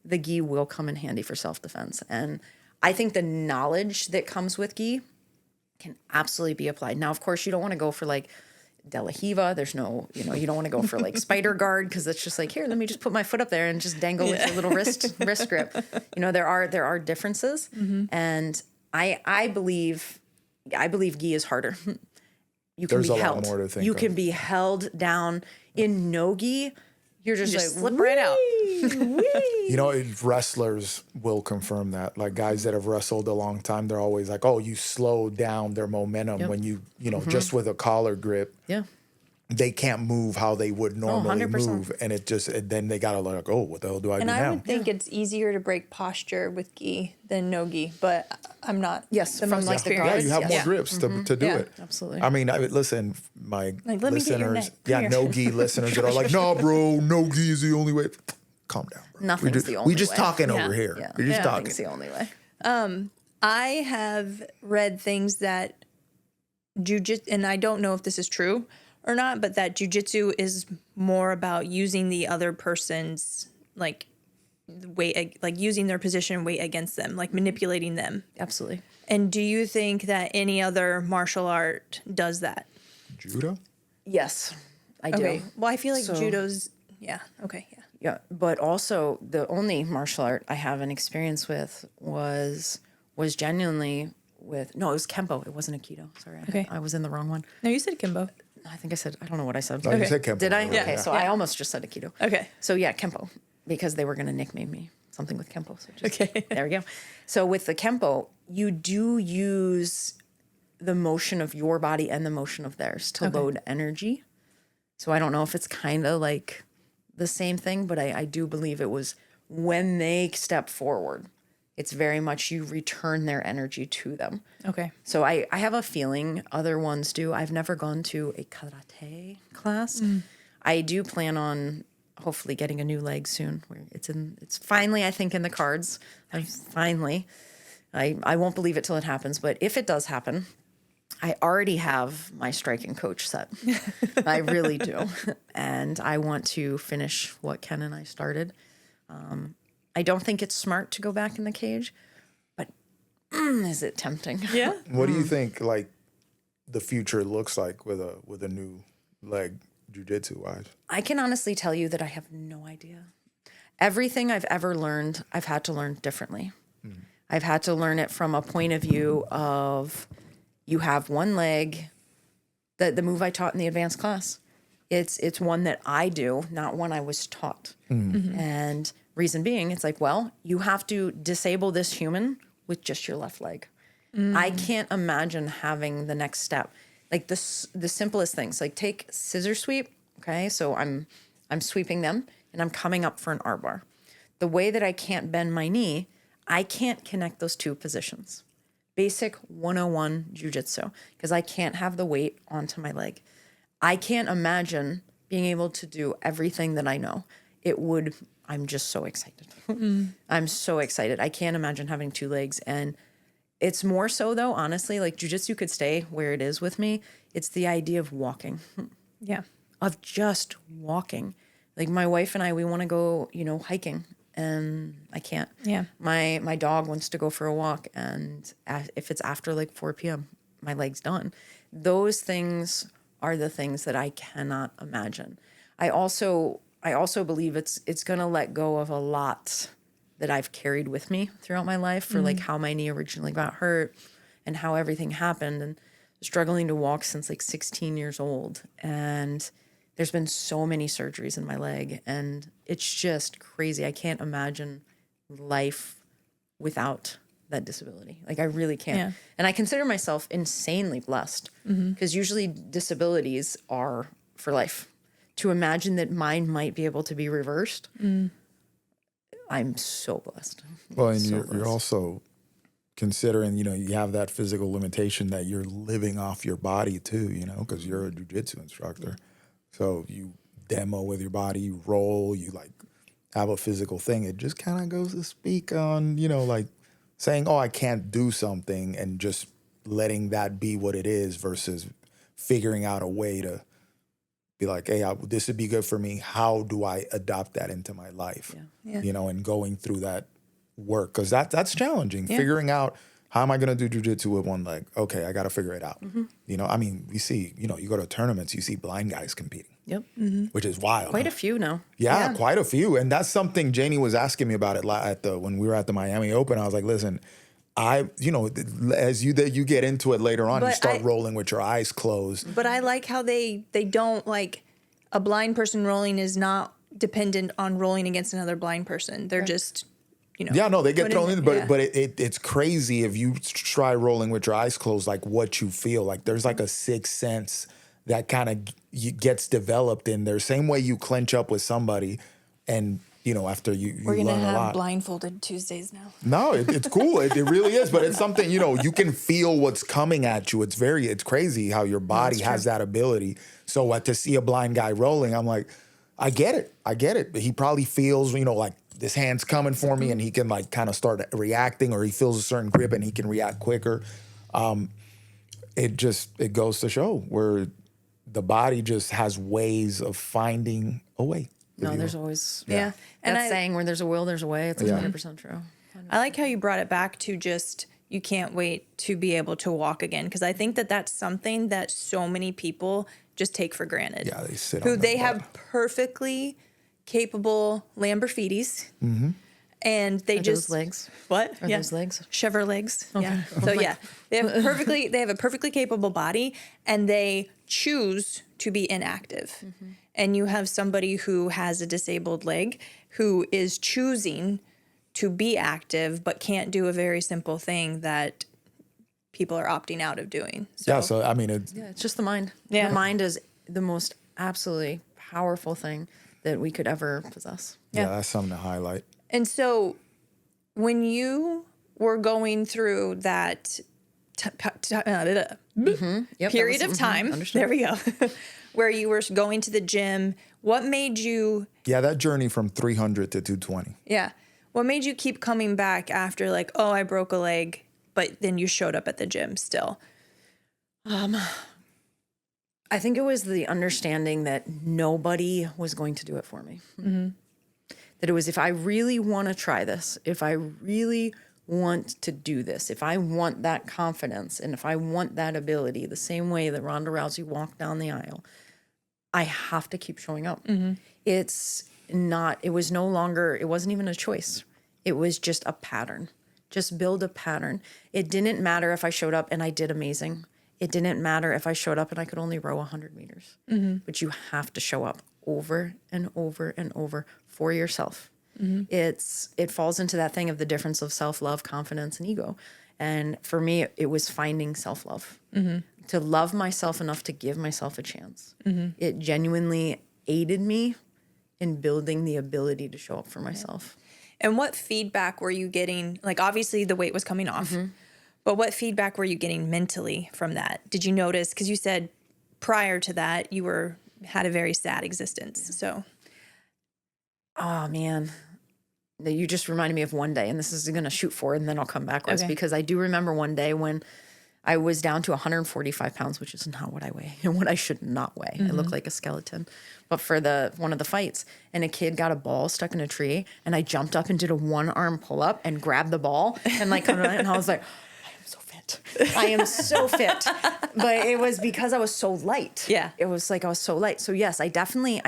the gi will come in handy for self-defense. And I think the knowledge that comes with gi can absolutely be applied. Now, of course, you don't want to go for like De La Hiva. There's no, you don't want to go for like spider guard because it's just like, here, let me just put my foot up there and just dangle with your little wrist grip. There are differences, and I believe gi is harder. You can There's be a lot held. more to think You of. can be held down in no gi. You're just like slip right out. Wrestlers will confirm that. Like guys that have wrestled a long time, they're always like, "Oh, you slow down their momentum when you just with a collar grip." Yeah. They can't move how they would normally 100%. move, and then they gotta like, "Oh, what the hell do I do And I now?" would think it's easier to break posture with gi than no gi, but I'm not Yes, the from most like the experienced. Yeah, you have more Yeah. grips to do Yeah, it. absolutely. I mean, listen, my Like, let me get your listeners, neck. Come here. no gi listeners that are like, "No, bro, no gi is the only way." Calm down, bro. Nothing's the only We just way. talking Yeah. over here. Yeah. We're just talking. Nothing's the only way. I have read things that jujitsu, and I don't know if this is true or not, but that jujitsu is more about using the other person's like weight, like using their position weight against them, like manipulating them. Absolutely. And do you think that any other martial art does that? Judo. Yes, I do. Okay. Well, I feel like So- judo's, yeah. Okay. Yeah. Yeah, but also the only martial art I have an experience with was genuinely with it was Kempo. It wasn't Aikido. Sorry, Okay. I was in the wrong one. No, you said Kimbo. I think I don't know what I said. Oh, you said Kempo. Did I? Yeah. Okay, so I almost just said Aikido. Okay. So yeah, Kempo, because they were going to nickname me something with Kempo. So just, Okay. there we go. So with the Kempo, you do use the motion of your body and the motion of theirs to load energy. So I don't know if it's kind of like the same thing, but I do believe it was when they step forward, it's very much you return their energy to them. Okay. So I have a feeling other ones do. I've never gone to a karate class. I do plan on hopefully getting a new leg soon. Where it's finally, I think, in the cards. I won't believe it till it happens, but if it does happen, I already have my striking coach set. I really do. And I want to finish what Ken and I started. I don't think it's smart to go back in the cage, but is it tempting? Yeah. What do you think like the future looks like with a new leg, jiu-jitsu wise? I can honestly tell you that I have no idea. Everything I've ever learned, I've had to learn differently. I've had to learn it from a point of view of you have one leg. The move I taught in the advanced class, it's one that I do, not one I was taught. And reason being, it's like, well, you have to disable this human with just your left leg. I can't imagine having the next step. Like the simplest things, like take scissor sweep. Okay, so I'm sweeping them and I'm coming up for an R bar. The way that I can't bend my knee, I can't connect those two positions. Basic 101 jujitsu, because I can't have the weight onto my leg. I can't imagine being able to do everything that I know. I'm just so excited. I'm so excited. I can't imagine having two legs. And it's more so though, honestly, like jujitsu could stay where it is with me. It's the idea of walking, Yeah. of just walking. Like my wife and I, we want to go, hiking, and I can't. Yeah. My dog wants to go for a walk, and if it's after like 4 p.m., my leg's done. Those things are the things that I cannot imagine. I also believe it's going to let go of a lot that I've carried with me throughout my life for like how my knee originally got hurt and how everything happened, and struggling to walk since like 16 years old. And there's been so many surgeries in my leg, and it's just crazy. I can't imagine life without that disability. Like I really can't. Yeah. And I consider myself insanely blessed, because usually disabilities are for life. To imagine that mine might be able to be reversed, I'm so blessed. Well, and So you're blessed. also considering, you have that physical limitation that you're living off your body too, because you're a jiu-jitsu instructor. So you demo with your body, you roll, you like have a physical thing. It just kind of goes to speak on, like saying, oh, I can't do something, and just letting that be what it is versus figuring out a way to be like, hey, this would be good for me. How do I adopt that into my life? Yeah. And going through that work, because that's challenging. Yeah. Figuring out How am I going to do jujitsu with one leg? Okay, I got to figure it out. You know, I mean, we see, you know, you go to tournaments, you see blind guys competing, Yep. which is wild. Quite a few now. Yeah, quite a few. And that's something Janie was asking me about it when we were at the Miami Open. I was like, listen, you know, as you get into it later on, you start rolling with your eyes closed. But I like how they don't, like, a blind person rolling is not dependent on rolling against another blind person. They're just, you know. Yeah, no, they get thrown in, but it's crazy if you try rolling with your eyes closed, like what you feel. Like there's like a sixth sense that kind of gets developed in there. Same way you clench up with somebody and, you know, after you We're going to learn a have lot. blindfolded Tuesdays now. No, it's cool. It really is. But it's something, you know, you can feel what's coming at you. It's crazy how your body has that ability. So to see a blind guy rolling, I'm like, I get it. He probably feels, you know, like this hand's coming for me and he can like kind of start reacting, or he feels a certain grip and he can react quicker. It goes to show where the body just has ways of finding a way. No, there's always Yeah. And that saying, where there's a will, there's a way. It's 100% true. I like how you brought it back to just, you can't wait to be able to walk again. Because I think that that's something that so many people just take for granted. Yeah, they sit who on they their have butt. perfectly capable Lamborghinis. And they Are just those legs? What? Are those legs? Chevrolet legs. Yeah. So yeah, they have a perfectly capable body, and they choose to be inactive. And you have somebody who has a disabled leg who is choosing to be active but can't do a very simple thing that people are opting out of doing. So I mean, it's Yeah, it's just the mind. Yeah. The mind is the most absolutely powerful thing that we could ever possess. yeah, that's something to highlight. And so when you were going through that Yep, period that was- of time, understood. there we go, where you were going to the gym, what made you, Yeah, that journey from 300 to 220. what made you keep coming back after, like, oh, I broke a leg, but then you showed up at the gym still? I think it was the understanding that nobody was going to do it for me. That it was, if I really want to try this, if I really want to do this, if I want that confidence, and if I want that ability, the same way that Ronda Rousey walked down the aisle, I have to keep showing up. It was no longer, it wasn't even a choice. It was just a pattern. Just build a pattern. It didn't matter if I showed up and I did amazing. It didn't matter if I showed up and I could only row 100 meters. But you have to show up over and over and over for yourself. It falls into that thing of the difference of self-love, confidence, and ego. And for me, it was finding self-love. To love myself enough to give myself a chance. It genuinely aided me in building the ability to show up for myself. And what feedback were you getting? Like, obviously the weight was coming off, but what feedback were you getting mentally from that? Did you notice, because you said prior to that you had a very sad existence. So Oh man, you just reminded me of one day, and this is going to shoot forward and then I'll come backwards, because I do remember one day when I was down to 145 pounds, which is not what I weigh and what I should not weigh. I look like a skeleton. But for one of the fights, and a kid got a ball stuck in a tree, and I jumped up and did a one-arm pull-up and grabbed the ball and and I was like, I am so fit. I am so fit. But it was because I was so light. Yeah. It was like I was so light. So yes, I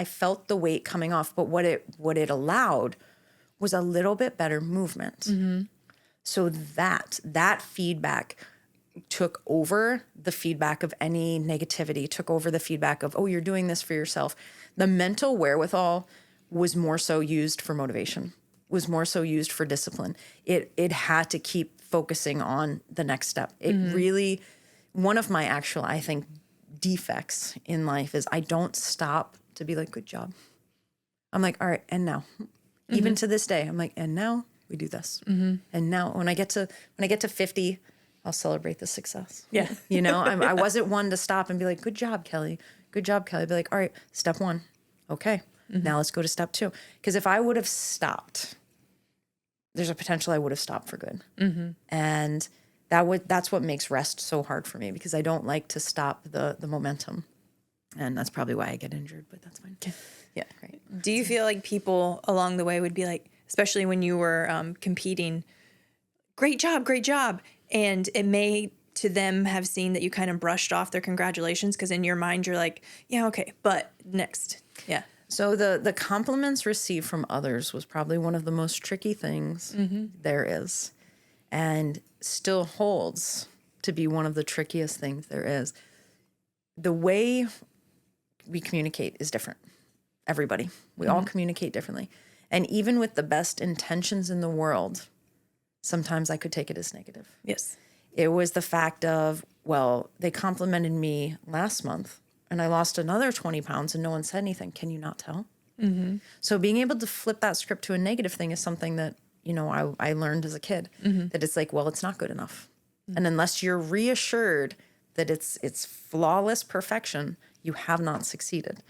felt the weight coming off, but what it allowed was a little bit better movement. So that feedback took over the feedback of any negativity, took over the feedback of, oh, you're doing this for yourself. The mental wherewithal was more so used for motivation, was more so used for discipline. It had to keep focusing on the next step. It really, one of my actual, I think, defects in life is I don't stop to be like, good job. I'm like, all right, and now? Even to this day, I'm like, and now we do this. And now when I get to 50, I'll celebrate the success. Yeah. You know, I wasn't one to stop and be like, good job, Kelly. Good job, Kelly. I'd be like, all right, step one. Okay. Now let's go to step two. Because if I would have stopped, there's a potential I would have stopped for good. And that's what makes rest so hard for me, because I don't like to stop the momentum. And that's probably why I get injured, but that's fine. Yeah, great. do you feel like people along the way would be like, especially when you were competing, great job, And it may to them have seen that you kind of brushed off their congratulations because in your mind you're like, yeah, okay, but next. Yeah. So the compliments received from others was probably one of the most tricky things there is, and still holds to be one of the trickiest things there is. The way we communicate is different. Everybody. We all communicate differently. And even with the best intentions in the world, sometimes I could take it as negative. Yes. It was the fact of, well, they complimented me last month and I lost another 20 pounds and no one said anything. Can you not tell? So being able to flip that script to a negative thing is something that, you know, I learned as a kid, that it's like, well, it's not good enough. And unless you're reassured that it's flawless perfection, you have not succeeded.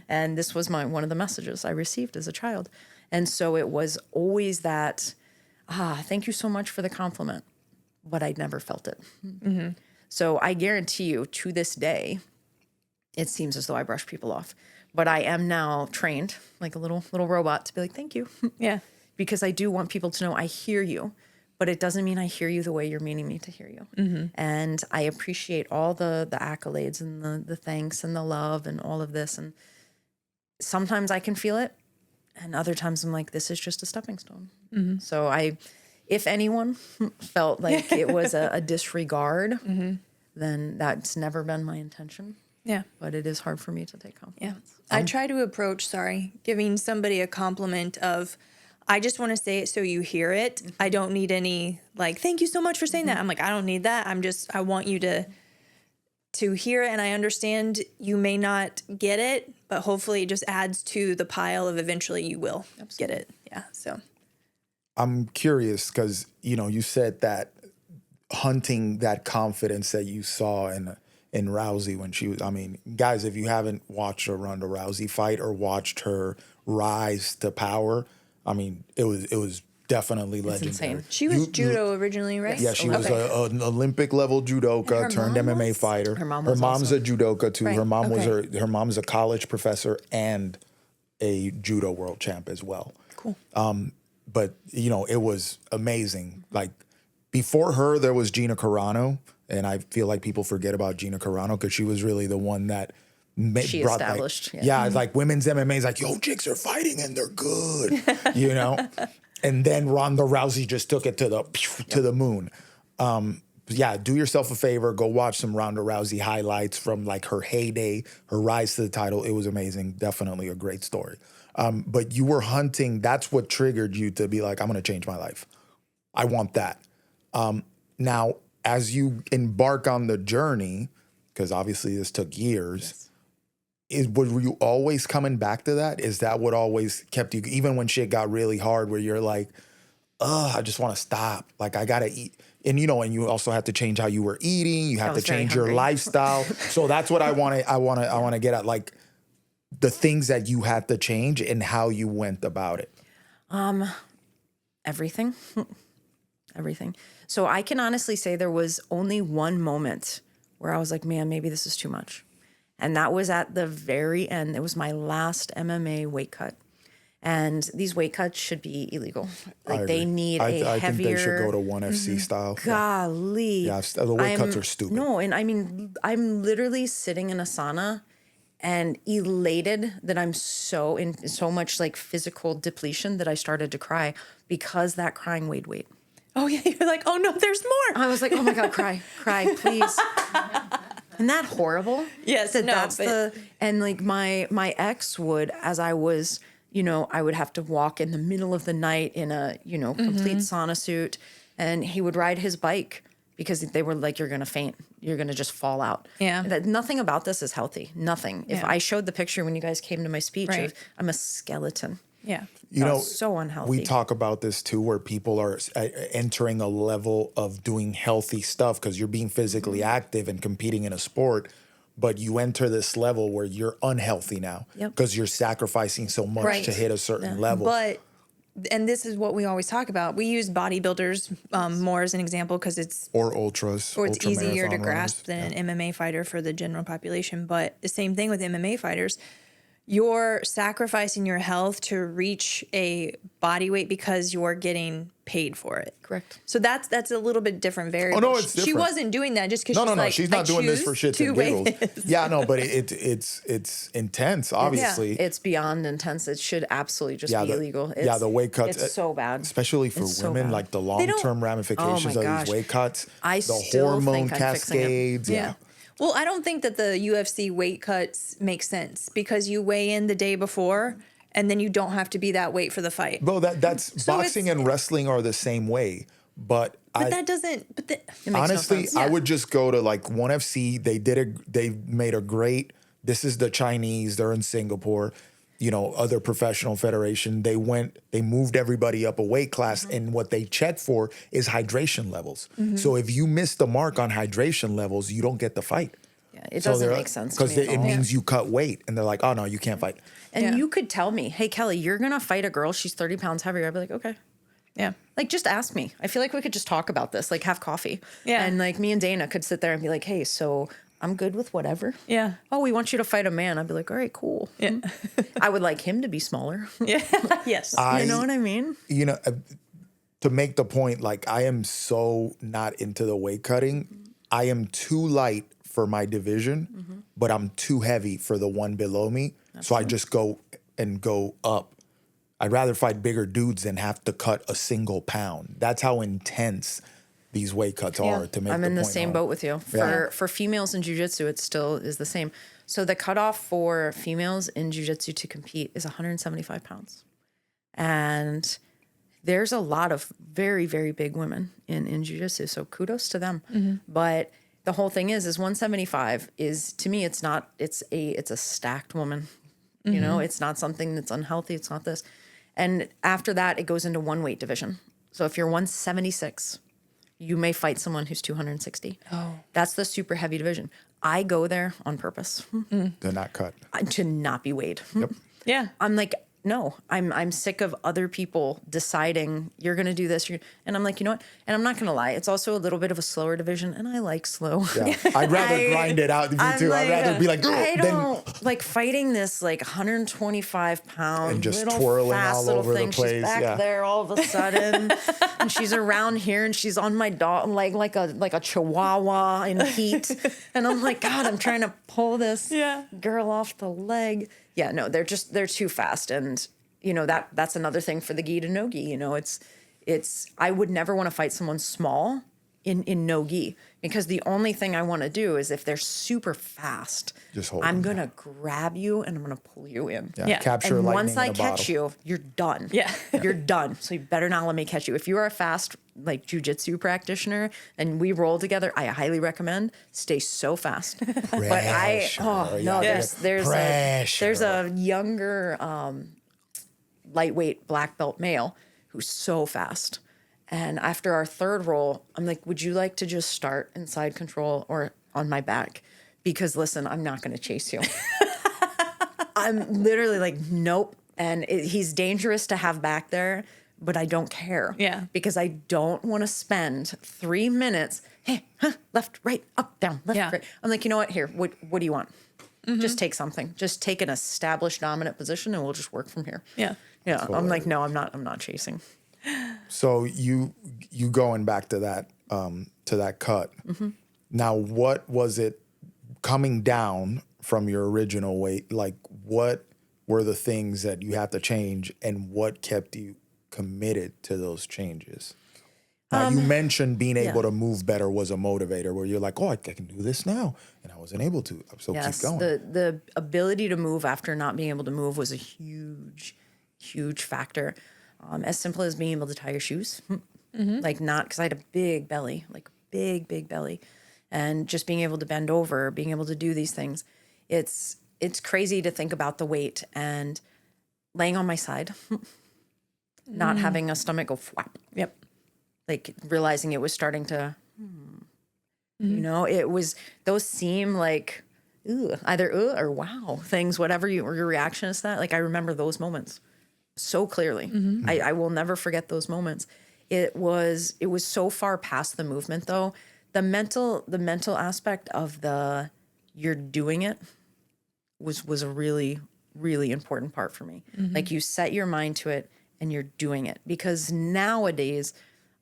And this was one of the messages I received as a child. And so it was always that, thank you so much for the compliment, but I never felt it. So I guarantee you to this day, it seems as though I brush people off, but I am now trained like a little robot to be like, thank you. Yeah. Because I do want people to know I hear you, but it doesn't mean I hear you the way you're meaning me to hear you. And I appreciate all the accolades and the thanks and the love and all of this. And sometimes I can feel it. And other times I'm like, this is just a stepping stone. So if anyone felt like it was a disregard, then that's never been my intention. Yeah. But it is hard for me to take compliments. I try to approach, giving somebody a compliment of, I just want to say it so you hear it. I don't need any, like, thank you so much for saying that. I'm like, I don't need that. I want you to hear it. And I understand you may not get it, but hopefully it just adds to the pile of eventually you will get it. Yeah. So I'm curious because, you know, you said that hunting that confidence that you saw in Rousey when she was, I mean, guys, if you haven't watched a Ronda Rousey fight or watched her rise to power, I mean, it was definitely legendary. insane. she was judo originally, right? Yeah, she was an Olympic level judoka turned MMA was? fighter. Her mom her was mom's also. a judoka too. Right. Her mom was Okay. her mom's a college professor and a judo world champ as well. Cool. But you know, it was amazing. Like before her, there was Gina Carano, and I feel like people forget about Gina Carano because she was really the one that She brought established, Like, yeah. it's like women's MMA is like, yo, chicks are fighting and they're good, you know. And then Ronda Rousey just took it to the moon. Yeah, do yourself a favor, go watch some Ronda Rousey highlights from like her heyday, her rise to the title. It was amazing. Definitely a great story. But you were hunting. That's what triggered you to be like, I'm going to change my life. I want that. Now, as you embark on the journey, because obviously this took years, were you always coming back to that? Is that what always kept you, even when shit got really hard, where you're like, I just want to stop. Like, I got to eat. And, you know, and you also have to change how you were eating. You have to was very change your hungry. lifestyle. So that's what I want to get at, like the things that you had to change and how you went about it. Everything. Everything. So I can honestly say there was only one moment where I was like, man, maybe this is too much. And that was at the very end. It was my last MMA weight cut. And these weight cuts should be illegal. Like they need I heavier. think they should go to ONE FC style. Golly. Yeah, the weight cuts are stupid. No, and I mean, I'm literally sitting in a sauna and elated that I'm so in so much like physical depletion that I started to cry because that crying weighed weight. Oh yeah, you're like, oh no, there's more. I was like, oh my God, cry, please. Isn't that horrible? Yes, That no, that's but- and like my ex would, as I was, you know, I would have to walk in the middle of the night in a, you know, complete sauna suit, and he would ride his bike because they were like, you're gonna faint, you're gonna just fall out. Yeah. Nothing about this is healthy. Nothing. If Yeah. I showed the picture when you guys came to my speech, Right. of I'm a skeleton. Yeah. You know, So unhealthy. we talk about this too, where people are entering a level of doing healthy stuff because you're being physically active and competing in a sport, but you enter this level where you're unhealthy now Yep. because you're sacrificing so much Right. to hit a certain level. But, and this is what we always talk about. We use bodybuilders more as an example because it's or ultras, or it's ultra easier to marathon grasp runners. than an MMA fighter for the general population. But the same thing with MMA fighters. you're sacrificing your health to reach a body weight because you're getting paid for it. Correct. So that's a little bit different variable. Oh, no, it's She different. wasn't doing that just because No, she's like, she's not doing this for shits and giggles. This. Yeah, no, but it's intense, obviously. It's beyond intense. It should absolutely just be illegal. The weight cuts. It's so bad. Especially for It's so women, bad. like the long-term ramifications Oh of my these gosh. weight cuts, I the still hormone think I'm fixing it. cascades. Yeah. Well, I don't think that the UFC weight cuts make sense because you weigh in the day before and then you don't have to be that weight for the fight. Well, that's So boxing it's- and wrestling are the same way, but That doesn't. But It makes no honestly, sense. I would just go to like ONE FC. They made a great. This is the Chinese. They're in Singapore. You know, other professional federation. They moved everybody up a weight class, and what they check for is hydration levels. So if you miss the mark on hydration levels, you don't get the fight. Yeah, it doesn't make sense to me because at it all. means you cut weight, and they're like, "Oh no, you can't fight." And Yeah. you could tell me, hey, Kelly, you're going to fight a girl. She's 30 pounds heavier. I'd be like, okay. yeah. Like, just ask me. I feel like we could just talk about this, like have coffee. Yeah. And like me and Dana could sit there and be like, hey, so I'm good with whatever. Yeah. Oh, we want you to fight a man. I'd be like, all right, cool. Yeah. I would like him to be smaller. Yeah. Yes. You know what I mean? You know, to make the point, like I am so not into the weight cutting. I am too light for my division, but I'm too heavy for the one below me. So I just go up. I'd rather fight bigger dudes than have to cut a single pound. That's how intense these weight cuts are. To make I'm the in the point same home. boat with you. For females in jiu-jitsu, it still is the same. So the cutoff for females in jiu-jitsu to compete is 175 pounds. And there's a lot of very, very big women in jiu-jitsu. So kudos to them. But the whole thing is 175 is, to me, it's a stacked woman. You know, it's not something that's unhealthy. It's not this. And after that, it goes into one weight division. So if you're 176, you may fight someone who's 260. Oh. That's the super heavy division. I go there on purpose They're not cut. to not be weighed. Yep. Yeah. I'm like, no, I'm sick of other people deciding you're going to do this. And I'm like, you know what? And I'm not going to lie. It's also a little bit of a slower division. And I like slow. Yeah. I'd rather grind it out. Me too. I'd rather be like, I then don't like fighting this like 125 pound And just little twirling fast all little over the thing. place, She's back yeah. there all of a sudden, and she's around here, and she's on my dog like a chihuahua in heat, and I'm like, God, I'm trying to pull this girl off the leg. Yeah, no, they're too fast, and you know that's another thing for the gi to no gi. You know, it's I would never want to fight someone small in no gi, because the only thing I want to do is if they're super fast, Just hold I'm them, gonna grab you and I'm gonna pull you in. Yeah. Capture And lightning once I in a catch bottle. you, you're done. Yeah. You're done. So you better not let me catch you. If you are a fast like jujitsu practitioner and we roll together, I highly recommend stay so fast. But there's a younger lightweight black belt male who's so fast. And after our third roll, I'm like, would you like to just start in side control or on my back? Because listen, I'm not going to chase you. I'm literally like, nope. And he's dangerous to have back there, but I don't care. Yeah. Because I don't want to spend 3 minutes, hey, left, right, up, down, left, right. I'm like, you know what? Here, what do you want? Just take something. Just take an established dominant position and we'll just work from here. Yeah. Yeah. I'm like, no, I'm not chasing. So you going back to that cut. Now, what was it coming down from your original weight? Like, what were the things that you had to change, and what kept you committed to those changes? Now, you mentioned being able to move better was a motivator, where you're like, oh, I can do this now, and I wasn't able to. So Yes, keep going. the ability to move after not being able to move was a huge factor. As simple as being able to tie your shoes, like not because I had a big belly, like big belly, and just being able to bend over, being able to do these things. It's crazy to think about the weight and laying on my side, not having a stomach go flap. Yep. Like realizing it was starting to, you know, those seem like either or wow things, whatever your reaction is to that. Like I remember those moments so clearly. I will never forget those moments. It was so far past the movement though. The mental aspect of you're doing it was a really really important part for me. Like you set your mind to it and you're doing it, because nowadays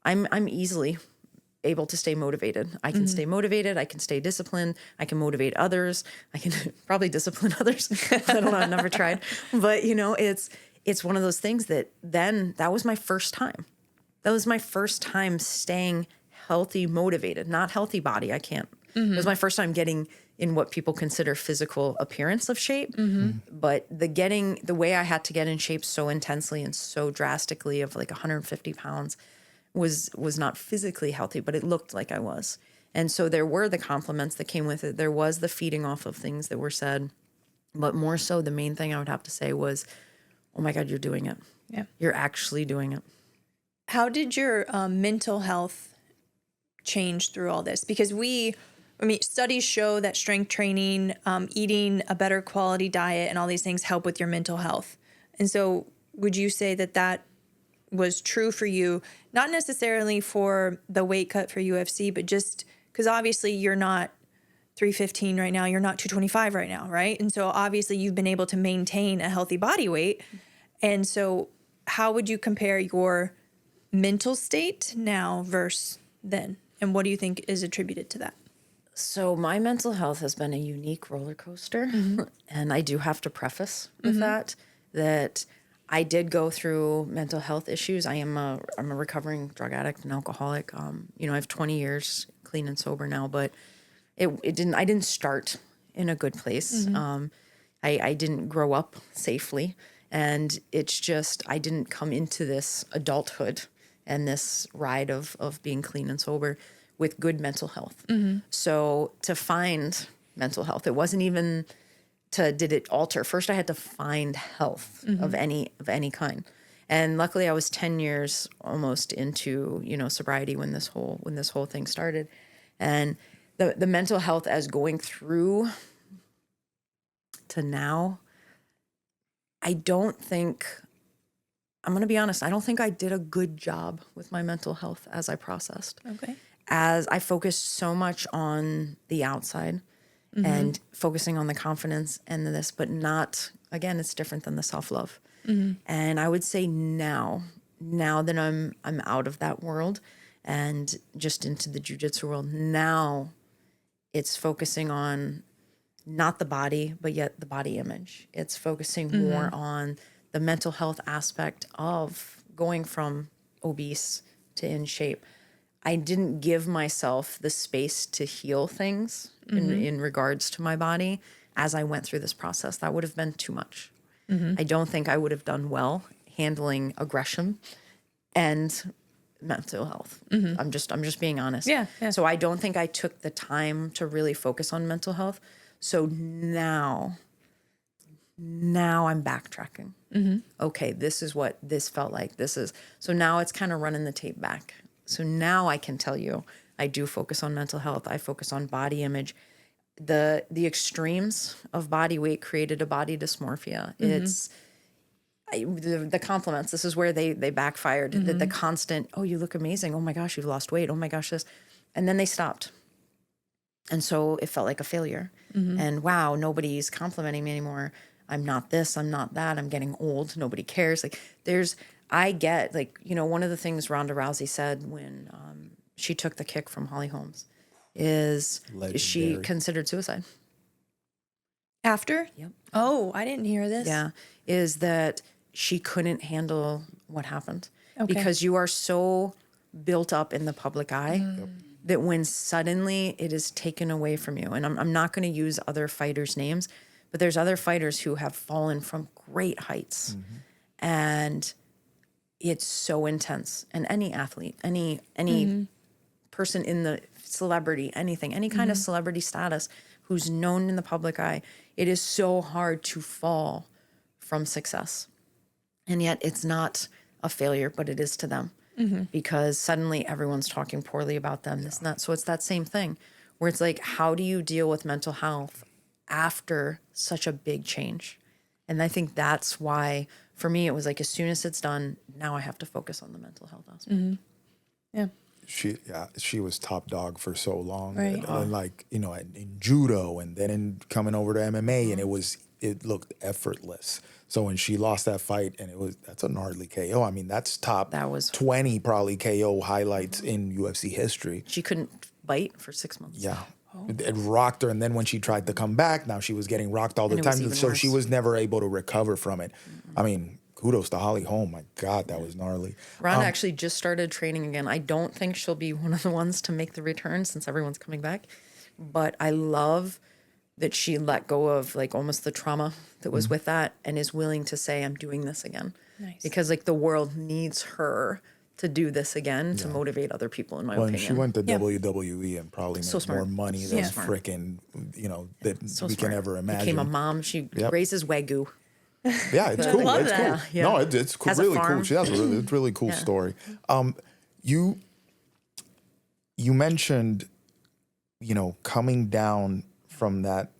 I'm easily able to stay motivated. I can stay motivated. I can stay disciplined. I can motivate others. I can probably discipline others. I don't know. I've never tried, but you know, it's one of those things that was my first time. That was my first time staying healthy, motivated, not healthy body. I can't. It was my first time getting in what people consider physical appearance of shape. But the way I had to get in shape so intensely and so drastically of like 150 pounds was not physically healthy, but it looked like I was. And so there were the compliments that came with it. There was the feeding off of things that were said, but more so the main thing I would have to say was, oh my God, you're doing it. Yeah. You're actually doing it. How did your mental health change through all this? Because studies show that strength training, eating a better quality diet, and all these things help with your mental health. And so would you say that was true for you, not necessarily for the weight cut for UFC, but just because obviously you're not 315 right now, you're not 225 right now, right? And so obviously you've been able to maintain a healthy body weight. And so how would you compare your mental state now versus then? And what do you think is attributed to that? So my mental health has been a unique roller coaster. And I do have to preface with that I did go through mental health issues. I'm a recovering drug addict and alcoholic. I have 20 years clean and sober now, but I didn't start in a good place. I didn't grow up safely, and it's just, I didn't come into this adulthood and this ride of being clean and sober with good mental health. So to find mental health, it wasn't even did it alter? First, I had to find health of any kind. And luckily I was 10 years almost into, sobriety when this whole thing started. And the mental health as going through to now, I'm going to be honest, I don't think I did a good job with my mental health as I processed. Okay. As I focused so much on the outside and focusing on the confidence and this, but not, again, it's different than the self-love. And I would say now that I'm out of that world and just into the jiu-jitsu world, now it's focusing on not the body, but yet the body image. It's focusing more on the mental health aspect of going from obese to in shape. I didn't give myself the space to heal things in regards to my body as I went through this process. That would have been too much. I don't think I would have done well handling aggression and mental health. I'm just being honest. Yeah. So I don't think I took the time to really focus on mental health. So now I'm backtracking. Okay, this is what this felt like. So now it's kind of running the tape back. So now I can tell you, I do focus on mental health. I focus on body image. The extremes of body weight created a body dysmorphia. It's the compliments. This is where they backfired. The constant, oh, you look amazing. Oh my gosh, you've lost weight. Oh my gosh, this. And then they stopped. And so it felt like a failure. And wow, nobody's complimenting me anymore. I'm not this, I'm not that. I'm getting old. Nobody cares. One of the things Ronda Rousey said when she took the kick from Holly Holmes is she considered suicide. After? Yep. Oh, I didn't hear this. Yeah. Is that she couldn't handle what happened. Okay. Because you are so built up in the public eye that when suddenly it is taken away from you, and I'm not going to use other fighters' names, but there's other fighters who have fallen from great heights. And it's so intense. And any athlete, any person in the celebrity, anything, any kind of celebrity status who's known in the public eye, it is so hard to fall from success. And yet it's not a failure, but it is to them because suddenly everyone's talking poorly about them, this and that. So it's that same thing where it's like, how do you deal with mental health after such a big change? And I think that's why, for me, it was like, as soon as it's done, now I have to focus on the mental health aspect. Yeah. She was top dog for so long, Right. and in judo, and then in coming over to MMA, and it was it looked effortless. So when she lost that fight, and that's a gnarly KO. I mean, that's top That was 20 probably KO highlights in UFC history. She couldn't bite for 6 months. Yeah. It rocked her, and then when she tried to come back, now she was getting rocked all the And it was time. even So she worse. was never able to recover from it. I mean, kudos to Holly Holm. My God, that was gnarly. Ronda actually just started training again. I don't think she'll be one of the ones to make the return since everyone's coming back. But I love that she let go of like almost the trauma that was with that and is willing to say, I'm doing this again. Nice. Because like the world needs her to do this again to motivate other people, in my When opinion. she went to WWE and probably So made smart. more money So than smart. frickin', that So we smart. can ever imagine. Became a mom. She raises Wagyu. Yeah, it's cool. love It's that. cool. Yeah. No, it's cool. Has a Really cool. farm. She has it's really cool story. You mentioned, coming down from that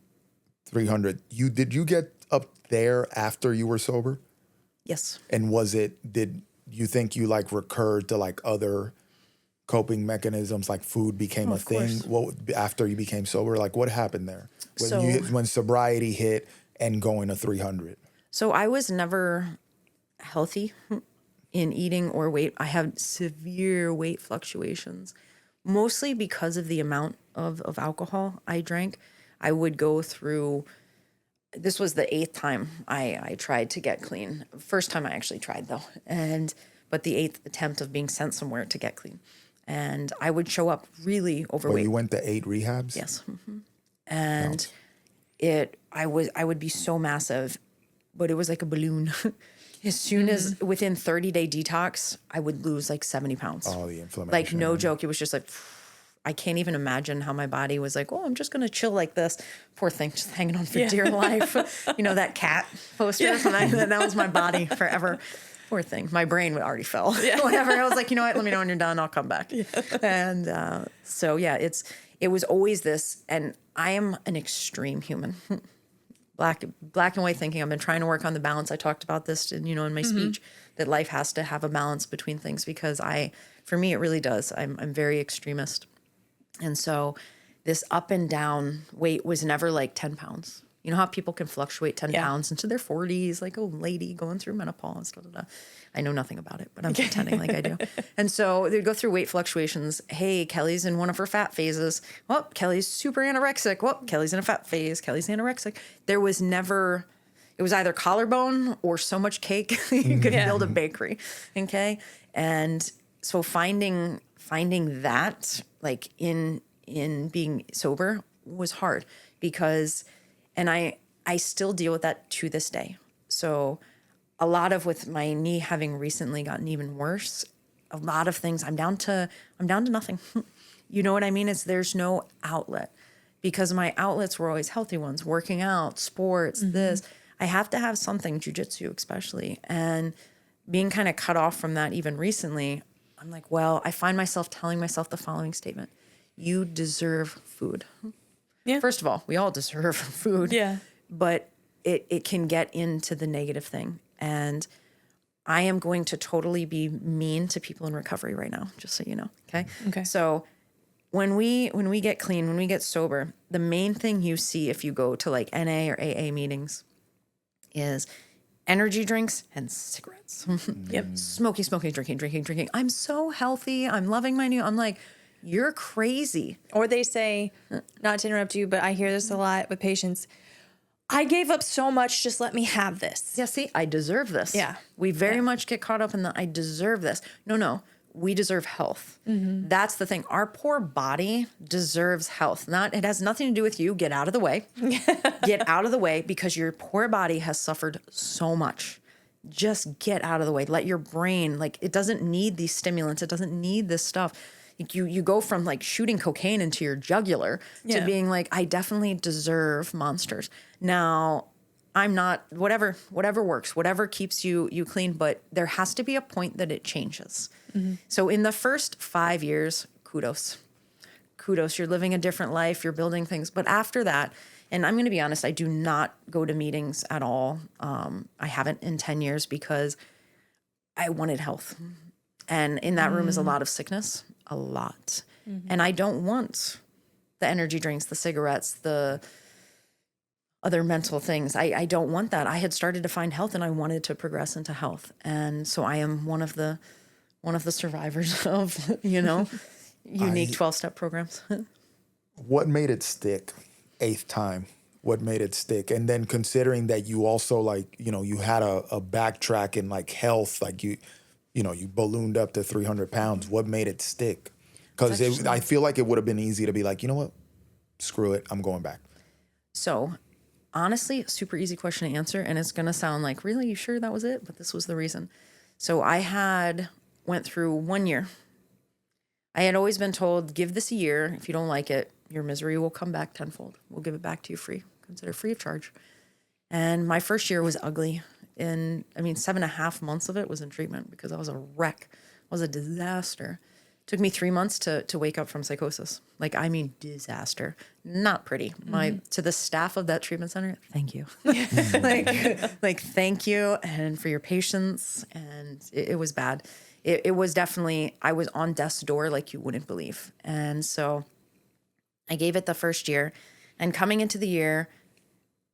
300. Did you get up there after you were sober? Yes. And did you think you like recurred to like other coping mechanisms, like food became a of thing? course. What after you became sober? Like what happened there So- when sobriety hit and going to 300? So I was never healthy in eating or weight. I had severe weight fluctuations, mostly because of the amount of alcohol I drank. I would go through, this was the 8th time I tried to get clean. First time I actually tried though. But the 8th attempt of being sent somewhere to get clean. And I would show up really Well, overweight. you went to 8 rehabs? Yes. And I would be so massive, but it was like a balloon. As soon as within 30-day detox, I would lose like 70 pounds. Oh, the inflammation. Like no joke. It was just like, I can't even imagine how my body was like, oh, I'm just going to chill like this. Poor thing, just hanging on for dear life. That cat poster from that was my body forever. Poor thing. My brain would already fell. Whatever. I was like, you know what? Let me know when you're done. I'll come back. And so, yeah, it was always this. And I am an extreme human. Black and white thinking. I've been trying to work on the balance. I talked about this, in my speech, that life has to have a balance between things because for me, it really does. I'm very extremist. And so this up and down weight was never like 10 pounds. You know how people can fluctuate 10 pounds into their 40s, like a lady going through menopause. Da, da, da. I know nothing about it, but I'm pretending like I do. And so they'd go through weight fluctuations. Hey, Kelly's in one of her fat phases. Well, Kelly's super anorexic. Well, Kelly's in a fat phase. Kelly's anorexic. There was never, it was either collarbone or so much cake you could build a bakery. Okay. And so finding that like in being sober was hard because, and I still deal with that to this day. So a lot of with my knee having recently gotten even worse, a lot of things I'm down to nothing. You know what I mean? There's no outlet because my outlets were always healthy ones, working out, sports, this. I have to have something, Jiu Jitsu especially. And being kind of cut off from that even recently, I'm like, well, I find myself telling myself the following statement. You deserve food. Yeah. First of all, we all deserve food. Yeah. But it can get into the negative thing. And I am going to totally be mean to people in recovery right now, just so you know. Okay. Okay. So when we get clean, when we get sober, the main thing you see if you go to like NA or AA meetings is energy drinks and cigarettes. Yep. Smoking, drinking. I'm so healthy. I'm loving my new. I'm like, you're crazy. Or they say, not to interrupt you, but I hear this a lot with patients. I gave up so much, just let me have this. Yeah, see, I deserve this. Yeah. We very much get caught up in the I deserve this. No, we deserve health. That's the thing. Our poor body deserves health. It has nothing to do with you. Get out of the way. Get out of the way because your poor body has suffered so much. Just get out of the way. Let your brain, it doesn't need these stimulants. It doesn't need this stuff. You go from shooting cocaine into your jugular to being like, I definitely deserve monsters. Now, I'm not, whatever works, whatever keeps you clean, but there has to be a point that it changes. So in the first 5 years, kudos, you're living a different life, you're building things. But after that, and I'm going to be honest, I do not go to meetings at all. I haven't in 10 years because I wanted health. And in that room is a lot of sickness, a lot. And I don't want the energy drinks, the cigarettes, the other mental things. I don't want that. I had started to find health and I wanted to progress into health. And so I am one of the survivors of, unique 12-step programs. What made it stick? Eighth time. What made it stick? And then considering that you also like, you had a backtrack in like health, like you ballooned up to 300 pounds. What made it stick? Because I feel like it would have been easy to be like, you know what? Screw it. I'm going back. So honestly, super easy question to answer. And it's going to sound like, really, you sure that was it? But this was the reason. So I went through 1 year. I had always been told, give this a year. If you don't like it, your misery will come back tenfold. We'll give it back to you free. Consider free of charge. And my first year was ugly. 7.5 months of it was in treatment because I was a wreck. I was a disaster. It took me 3 months to wake up from psychosis. Disaster. Not pretty. To the staff of that treatment center, thank you. Thank you and for your patience. And it was bad. It was definitely, I was on death's door like you wouldn't believe. And so I gave it the first year. And coming into the year,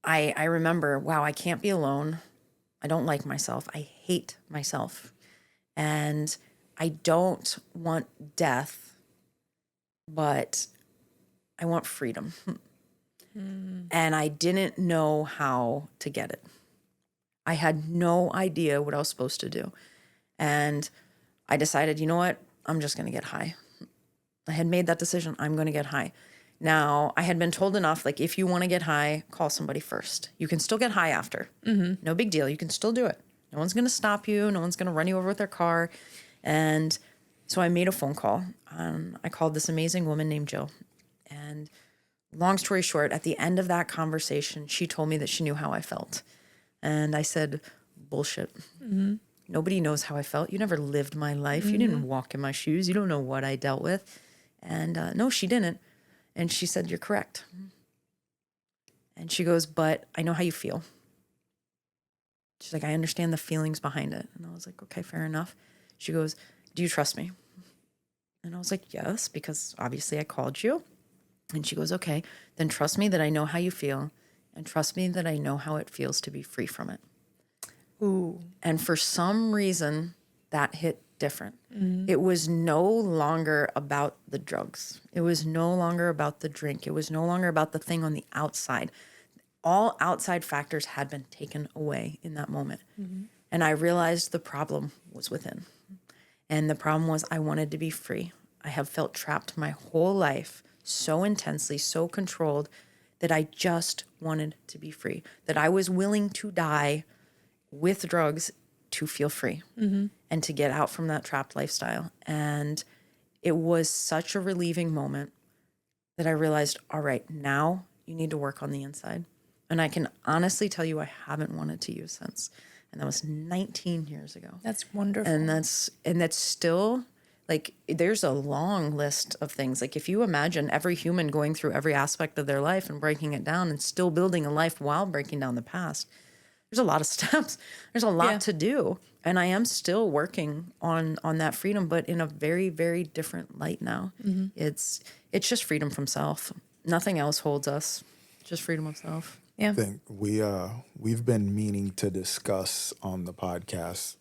I remember, wow, I can't be alone. I don't like myself. I hate myself. And I don't want death, but I want freedom. And I didn't know how to get it. I had no idea what I was supposed to do. And I decided, you know what? I'm just going to get high. I had made that decision. I'm going to get high. Now, I had been told enough, like, if you want to get high, call somebody first. You can still get high after. No big deal. You can still do it. No one's going to stop you. No one's going to run you over with their car. And so I made a phone call. I called this amazing woman named Jill. And long story short, at the end of that conversation, she told me that she knew how I felt. And I said, bullshit. Nobody knows how I felt. You never lived my life. You didn't walk in my shoes. You don't know what I dealt with. And no, she didn't. And she said, you're correct. And she goes, but I know how you feel. She's like, I understand the feelings behind it. And I was like, okay, fair enough. She goes, do you trust me? And I was like, yes, because obviously I called you. And she goes, okay, then trust me that I know how you feel. And trust me that I know how it feels to be free from it. Ooh. And for some reason, that hit different. It was no longer about the drugs. It was no longer about the drink. It was no longer about the thing on the outside. All outside factors had been taken away in that moment. And I realized the problem was within. And the problem was I wanted to be free. I have felt trapped my whole life so intensely, so controlled, that I just wanted to be free, that I was willing to die with drugs to feel free and to get out from that trapped lifestyle. And it was such a relieving moment that I realized, all right, now you need to work on the inside. And I can honestly tell you I haven't wanted to use since. And that was 19 years ago. That's wonderful. And that's still, like, there's a long list of things. Like, if you imagine every human going through every aspect of their life and breaking it down and still building a life while breaking down the past, there's a lot of steps. There's a lot to do. And I am still working on that freedom, but in a very, very different light now. It's just freedom from self. Nothing else holds us. Just freedom of self. Yeah. I think we've been meaning to discuss on the podcast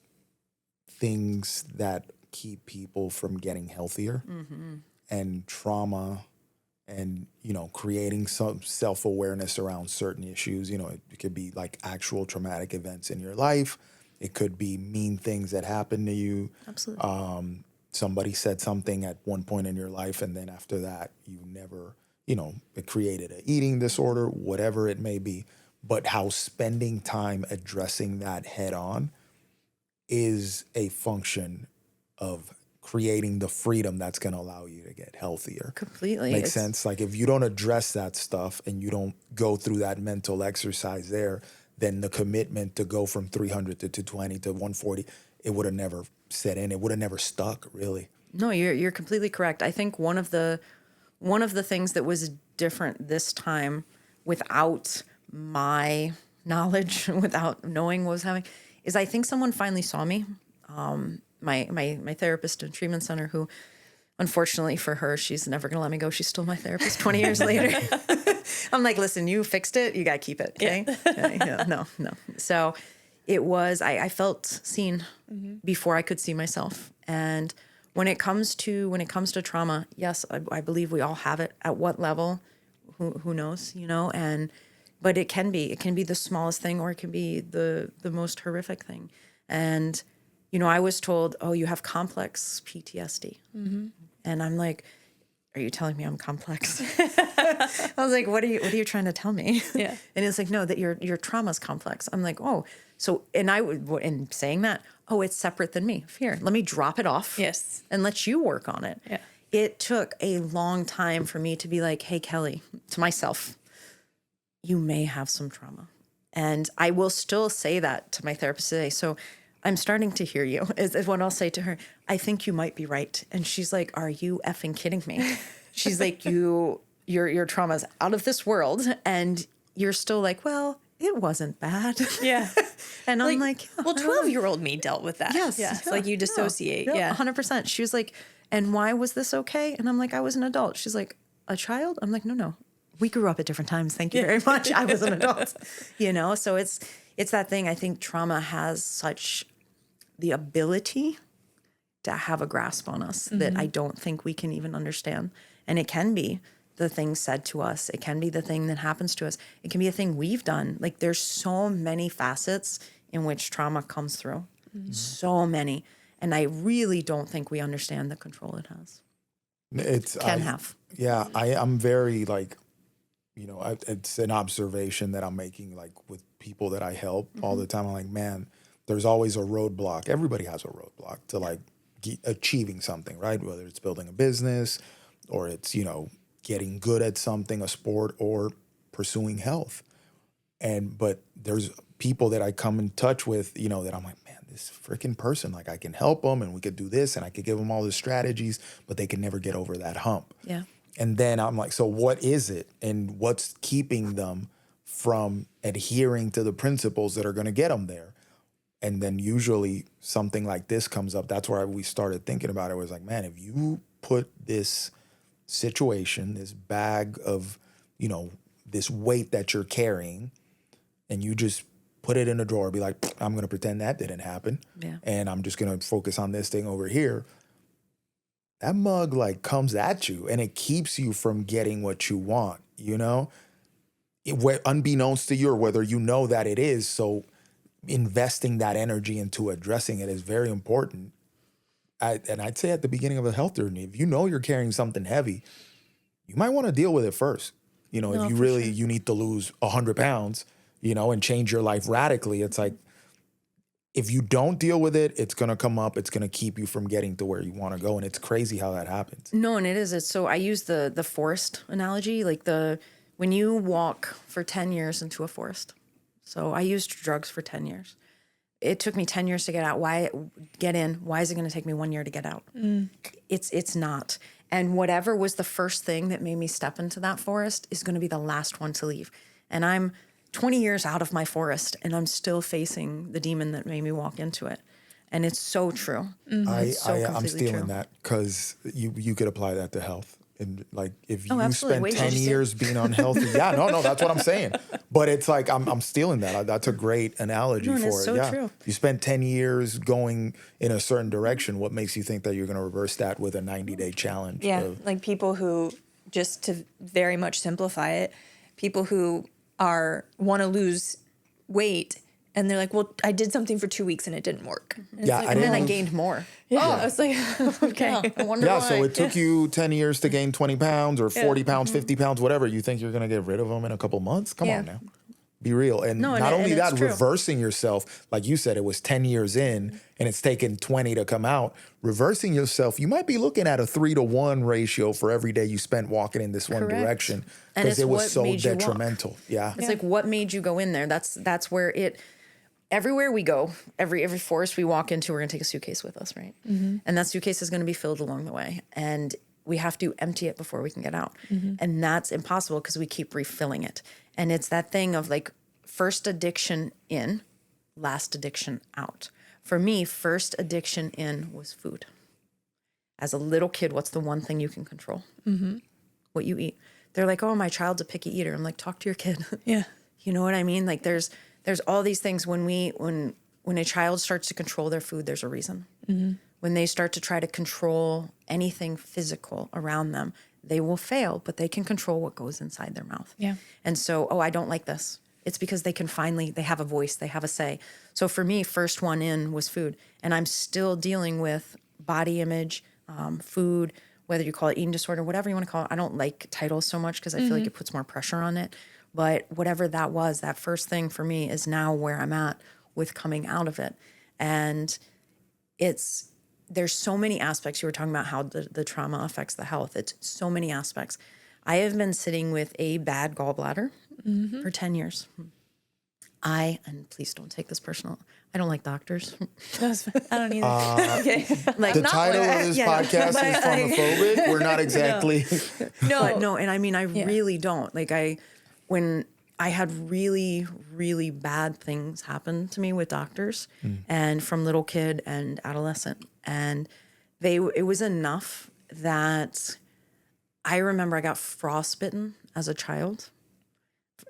things that keep people from getting healthier and trauma and, creating some self-awareness around certain issues. It could be like actual traumatic events in your life. It could be mean things that happen to you. Absolutely. Somebody said something at one point in your life, and then after that, you never, it created an eating disorder, whatever it may be. But how spending time addressing that head on is a function of creating the freedom that's going to allow you to get healthier. Completely. Makes sense? Like, if you don't address that stuff and you don't go through that mental exercise there, then the commitment to go from 300 to 220 to 140, it would have never set in. It would have never stuck, really. No, you're completely correct. I think one of the things that was different this time, without my knowledge, without knowing what was happening, is I think someone finally saw me. My therapist in treatment center, who unfortunately for her, she's never going to let me go. She's still my therapist 20 years later. I'm like, listen, you fixed it. You got to keep it. Okay. Yeah, no. So it was, I felt seen before I could see myself. And when it comes to trauma, yes, I believe we all have it. At what level? Who knows, but it can be the smallest thing, or it can be the most horrific thing. And, I was told, oh, you have complex PTSD. And I'm like, are you telling me I'm complex? I was like, what are you trying to tell me? Yeah. And it's like, no, that your trauma's complex. I'm like, oh, so, and I would, in saying that, oh, it's separate than me. Here, let me drop it off. Yes. And let you work on it. Yeah. It took a long time for me to be like, hey, Kelly, to myself, you may have some trauma. And I will still say that to my therapist today. So I'm starting to hear you, is what I'll say to her. I think you might be right. And she's like, are you effing kidding me? She's like, your trauma's out of this world. And you're still like, well, it wasn't bad. Yeah. And I'm like, well, 12-year-old me dealt with that. yes. Yeah. It's like you dissociate. Yeah. 100%. She was like, and why was this okay? And I'm like, I was an adult. She's like, a child? I'm like, no. We grew up at different times. Thank you very much. I was an adult, So it's that thing. I think trauma has such the ability to have a grasp on us that I don't think we can even understand. And it can be the thing said to us. It can be the thing that happens to us. It can be a thing we've done. Like, there's so many facets in which trauma comes through. So many. And I really don't think we understand the control it has. Yeah, I'm very it's an observation that I'm making, like with people that I help all the time. I'm like, man, there's always a roadblock. Everybody has a roadblock to achieving something, right? Whether it's building a business or it's, getting good at something, a sport, or pursuing health. But there's people that I come in touch with, that I'm like, man, this freaking person, like, I can help them and we could do this and I could give them all the strategies, but they can never get over that hump. Yeah. And then I'm like, so what is it? And what's keeping them from adhering to the principles that are going to get them there? And then usually something like this comes up. That's where we started thinking about it. It was like, man, if you put this situation, this bag of, this weight that you're carrying, and you just put it in a drawer, be like, I'm going to pretend that didn't happen. Yeah. And I'm just going to focus on this thing over here. That mug comes at you and it keeps you from getting what you want, unbeknownst to you, or whether you know that it is. So investing that energy into addressing it is very important. And I'd say at the beginning of a health journey, if you know you're carrying something heavy, you might want to deal with it first. If you really, you need to lose 100 pounds, and change your life radically. It's like, if you don't deal with it, it's going to come up. It's going to keep you from getting to where you want to go. And it's crazy how that happens. No, and it is. So I use the forest analogy, when you walk for 10 years into a forest. So I used drugs for 10 years. It took me 10 years to get out. Why get in? Why is it going to take me 1 year to get out? It's not. And whatever was the first thing that made me step into that forest is going to be the last one to leave. And I'm 20 years out of my forest and I'm still facing the demon that made me walk into it. And it's so true. I'm stealing that because you could apply that to health. And if you spend 10 years being unhealthy, that's what I'm saying. But it's like, I'm stealing that. That's a great analogy for it's it. so true. You spend 10 years going in a certain direction. What makes you think that you're going to reverse that with a 90-day challenge? Yeah. Like people who, just to very much simplify it, people who want to lose weight and they're like, well, I did something for 2 weeks and it didn't work. And and then I gained more. Yeah. I was like, okay. Yeah, I wonder why. So it took you 10 years to gain 20 pounds or 40 pounds, 50 pounds, whatever. You think you're going to get rid of them in a couple months? Come on now. Be real. And not only that, reversing yourself, like you said, it was 10 years in and it's taken 20 to come out. Reversing yourself, you might be looking at a 3-to-1 ratio for every day you spent walking in this one direction because it was so detrimental. Yeah. It's like, what made you go in there? That's where everywhere we go, every forest we walk into, we're going to take a suitcase with us, right? And that suitcase is going to be filled along the way. And we have to empty it before we can get out. And that's impossible because we keep refilling it. And it's that thing of first addiction in, last addiction out. For me, first addiction in was food. As a little kid, what's the one thing you can control? What you eat. They're like, oh, my child's a picky eater. I'm like, talk to your kid. Yeah. You know what I mean? Like there's all these things when a child starts to control their food, there's a reason. When they start to try to control anything physical around them, they will fail, but they can control what goes inside their mouth. Yeah. And so, oh, I don't like this. It's because they have a voice, they have a say. So for me, first one in was food. And I'm still dealing with body image, food, whether you call it eating disorder, whatever you want to call it. I don't like titles so much because I feel like it puts more pressure on it. But whatever that was, that first thing for me is now where I'm at with coming out of it. And there's so many aspects. You were talking about how the trauma affects the health. It's so many aspects. I have been sitting with a bad gallbladder for 10 years. And please don't take this personal, I don't like doctors. I don't either. Okay. Like The title of this podcast is PharmaPhobic. We're not exactly. No, and I mean, I really don't. Like when I had really, really bad things happen to me with doctors and from little kid and adolescent. And it was enough that I remember I got frostbitten as a child.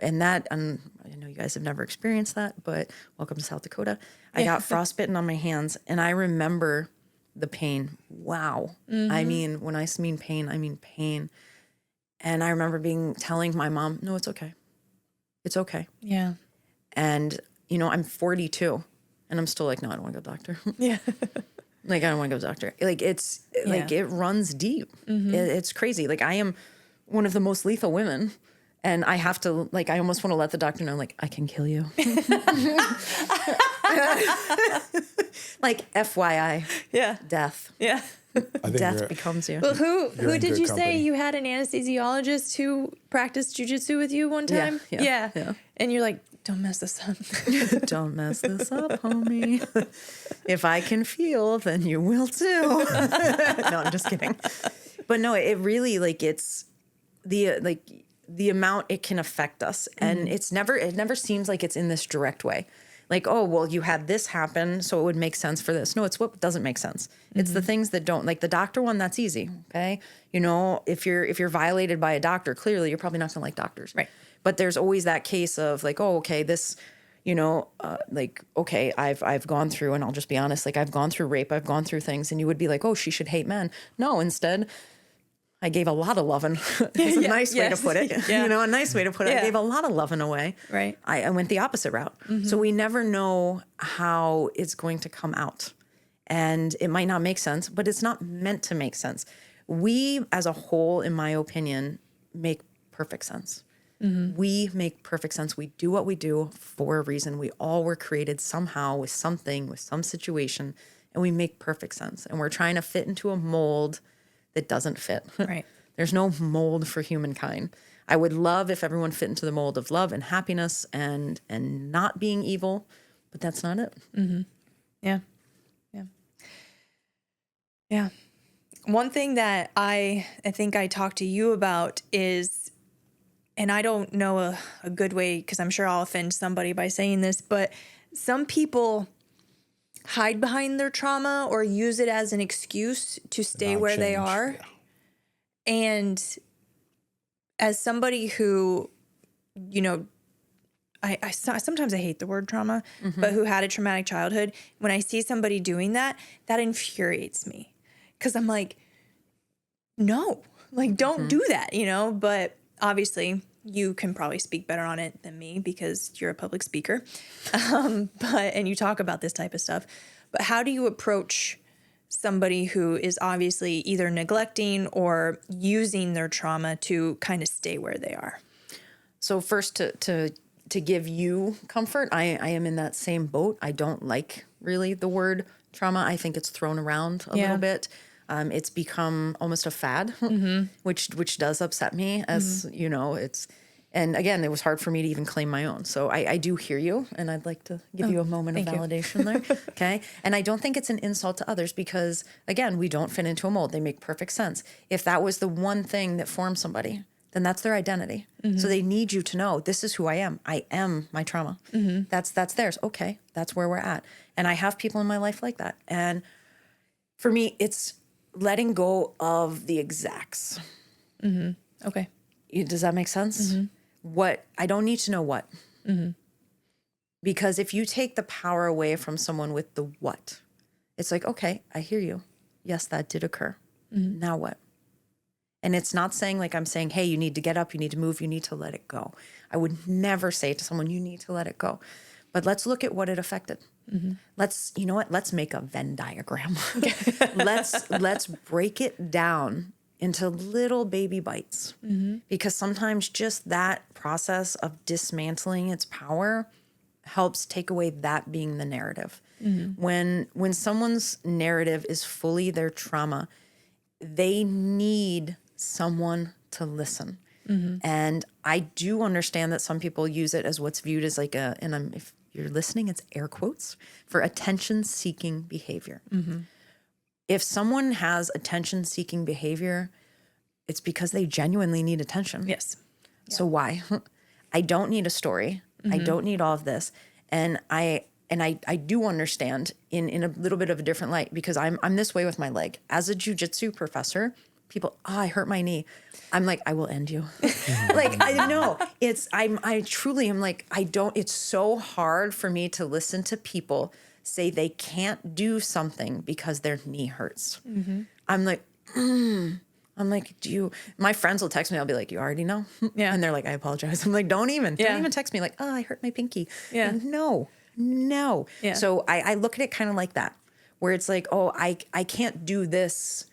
And I know you guys have never experienced that, but welcome to South Dakota. I got frostbitten on my hands, and I remember the pain. Wow. I mean, when I mean pain, I mean pain. And I remember telling my mom, no, it's okay. It's okay. Yeah. And, I'm 42, and I'm still like, no, I don't want to go to the doctor. Yeah. Like, I don't want to go to the doctor. Like, like, it runs deep. It's crazy. Like, I am one of the most lethal women. And I have to, like, I almost want to let the doctor know, like, I can kill you. Like, FYI. Yeah. Death. Yeah. Death becomes you. Well, who in did good you company. say you had an anesthesiologist who practiced jujitsu with you one time? Yeah. And you're like, don't mess this up. Don't mess this up, homie. If I can feel, then you will too. No, I'm just kidding. But no, it really, like, it's the amount it can affect us. And it never seems like it's in this direct way. Like, oh, well, you had this happen, so it would make sense for this. No, it's what doesn't make sense. It's the things that don't, like the doctor one, that's easy. Okay. If you're violated by a doctor, clearly you're probably not going to like doctors. Right. But there's always that case of like, oh, okay, this, like, okay, I've gone through, and I'll just be honest, like I've gone through rape, I've gone through things, and you would be like, oh, she should hate men. No, instead, I gave a lot of loving. It's a nice way to put it. Yeah. A nice way to put it. Yeah. I gave a lot of loving away. Right. I went the opposite route. So we never know how it's going to come out. And it might not make sense, but it's not meant to make sense. We, as a whole, in my opinion, make perfect sense. We make perfect sense. We do what we do for a reason. We all were created somehow with something, with some situation, and we make perfect sense. And we're trying to fit into a mold that doesn't fit. Right. There's no mold for humankind. I would love if everyone fit into the mold of love and happiness and not being evil, but that's not it. Yeah. Yeah. Yeah. One thing that I think I talked to you about is, and I don't know a good way, because I'm sure I'll offend somebody by saying this, but some people hide behind their trauma or use it as an excuse to stay Not where they change. are. Yeah. And as somebody who, I sometimes I hate the word trauma, but who had a traumatic childhood, when I see somebody doing that, that infuriates me. Because I'm like, no, like, don't do that, But obviously, you can probably speak better on it than me because you're a public speaker, and you talk about this type of stuff. But how do you approach somebody who is obviously either neglecting or using their trauma to kind of stay where they are? So first, to give you comfort, I am in that same boat. I don't like really the word trauma. I think it's thrown around a little bit. It's become almost a fad, which does upset me. As and again, it was hard for me to even claim my own. So I do hear you, and I'd like to give you a moment of validation there. Okay. And I don't think it's an insult to others because, again, we don't fit into a mold. They make perfect sense. If that was the one thing that formed somebody, then that's their identity. So they need you to know, this is who I am. I am my trauma. That's theirs. Okay. That's where we're at. And I have people in my life like that. And for me, it's letting go of the exacts. Okay. Does that make sense? What I don't need to know what. Because if you take the power away from someone with the what, it's like, okay, I hear you. Yes, that did occur. Now what? And it's not saying like I'm saying, hey, you need to get up, you need to move, you need to let it go. I would never say to someone, you need to let it go. But let's look at what it affected. Let's, you know what? Let's make a Venn diagram. let's break it down into little baby bites. Because sometimes just that process of dismantling its power helps take away that being the narrative. When someone's narrative is fully their trauma, they need someone to listen. And I do understand that some people use it as what's viewed as like if you're listening, it's air quotes, for attention-seeking behavior. If someone has attention-seeking behavior, it's because they genuinely need attention. Yes. So why? I don't need a story. I don't need all of this. And I do understand in a little bit of a different light, because I'm this way with my leg. As a jiu-jitsu professor, people, I hurt my knee. I'm like, I will end you. Like, I know I truly am like, it's so hard for me to listen to people say they can't do something because their knee hurts. I'm like, my friends will text me. I'll be like, you already know. Yeah. And they're like, I apologize. I'm like, don't even text me like, oh, I hurt my pinky. Yeah. Like, no. Yeah. So I look at it kind of like that, where it's like, oh, I can't do this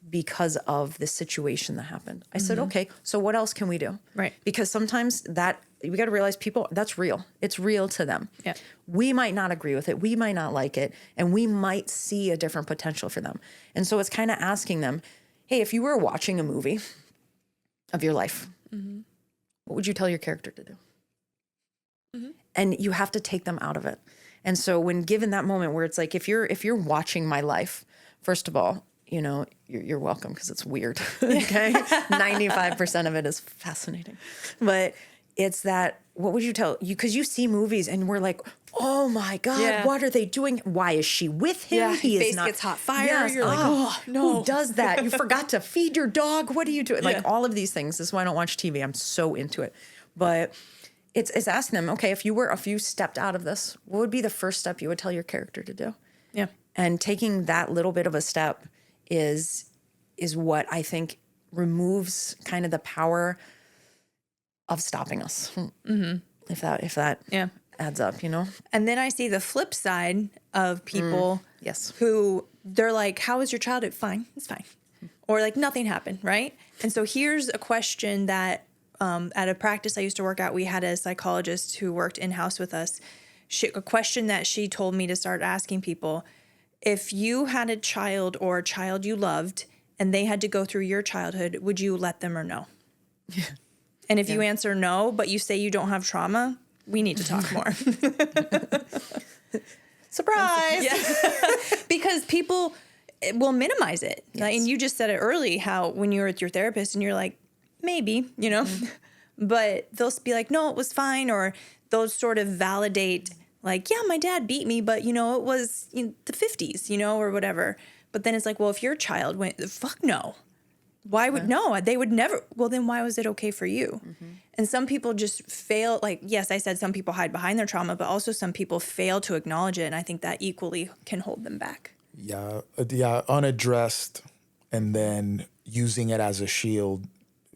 because of the situation that happened. I said, okay, so what else can we do? Right. Because sometimes we got to realize people, that's real. It's real to them. Yeah. We might not agree with it. We might not like it. And we might see a different potential for them. And so it's kind of asking them, hey, if you were watching a movie of your life, what would you tell your character to do? And you have to take them out of it. And so when given that moment where it's like, if you're watching my life, first of all, you know, you're welcome, because it's weird. Okay. 95% of it is fascinating. But it's that, what would you tell you? Because you see movies and we're like, oh my God, what are they doing? Why is she with him? Yeah, He face is not. gets hot fire. Yes. You're like, oh no. Who does that? You forgot to feed your dog. What are you doing? Like all of these things. This is why I don't watch TV. I'm so into it. But it's asking them, okay, if you stepped out of this, what would be the first step you would tell your character to do? Yeah. And taking that little bit of a step is what I think removes kind of the power of stopping us. If that adds up, you know? And then I see the flip side of people Yes. who they're like, how was your childhood? Fine. It's fine. Or like nothing happened, right? And so here's a question that at a practice I used to work at, we had a psychologist who worked in-house with us. A question that she told me to start asking people: if you had a child or a child you loved and they had to go through your childhood, would you let them or no? Yeah. And if you answer no, but you say you don't have trauma, we need to talk more. Surprise! Yeah. Because people will minimize it. Yes. Like, and you just said it early, how when you're with your therapist and you're like, maybe, you know, but they'll be like, no, it was fine. Or they'll sort of validate like, yeah, my dad beat me, but you know, it was the 50s, you know, or whatever. But then it's like, well, if your child went, fuck no. Why would no? They would never. Well, then why was it okay for you? And some people just fail. Like, yes, I said some people hide behind their trauma, but also some people fail to acknowledge it. And I think that equally can hold them back. Yeah, unaddressed, and then using it as a shield.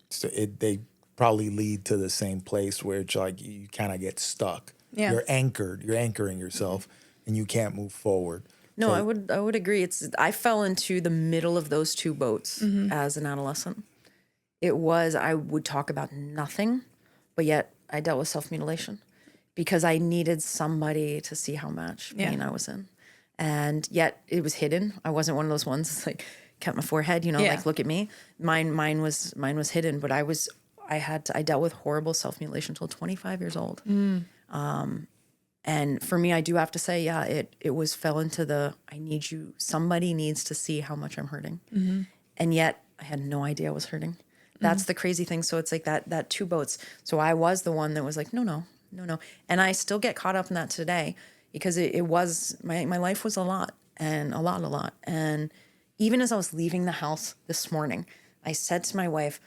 So they probably lead to the same place where it's like you kind of get stuck. Yeah. You're anchored. You're anchoring yourself, and you can't move forward. No, So- I would agree. I fell into the middle of those two boats as an adolescent. I would talk about nothing, but yet I dealt with self-mutilation because I needed somebody to see how much pain I was in. And yet it was hidden. I wasn't one of those ones that's like kept my forehead, like look at me. Mine was hidden, but I dealt with horrible self-mutilation until 25 years old. And for me, I do have to say, it fell into somebody needs to see how much I'm hurting. And yet I had no idea I was hurting. That's the crazy thing. So it's like that two boats. So I was the one that was like, no. And I still get caught up in that today because it was, my life was a lot. And even as I was leaving the house this morning, I said to my wife,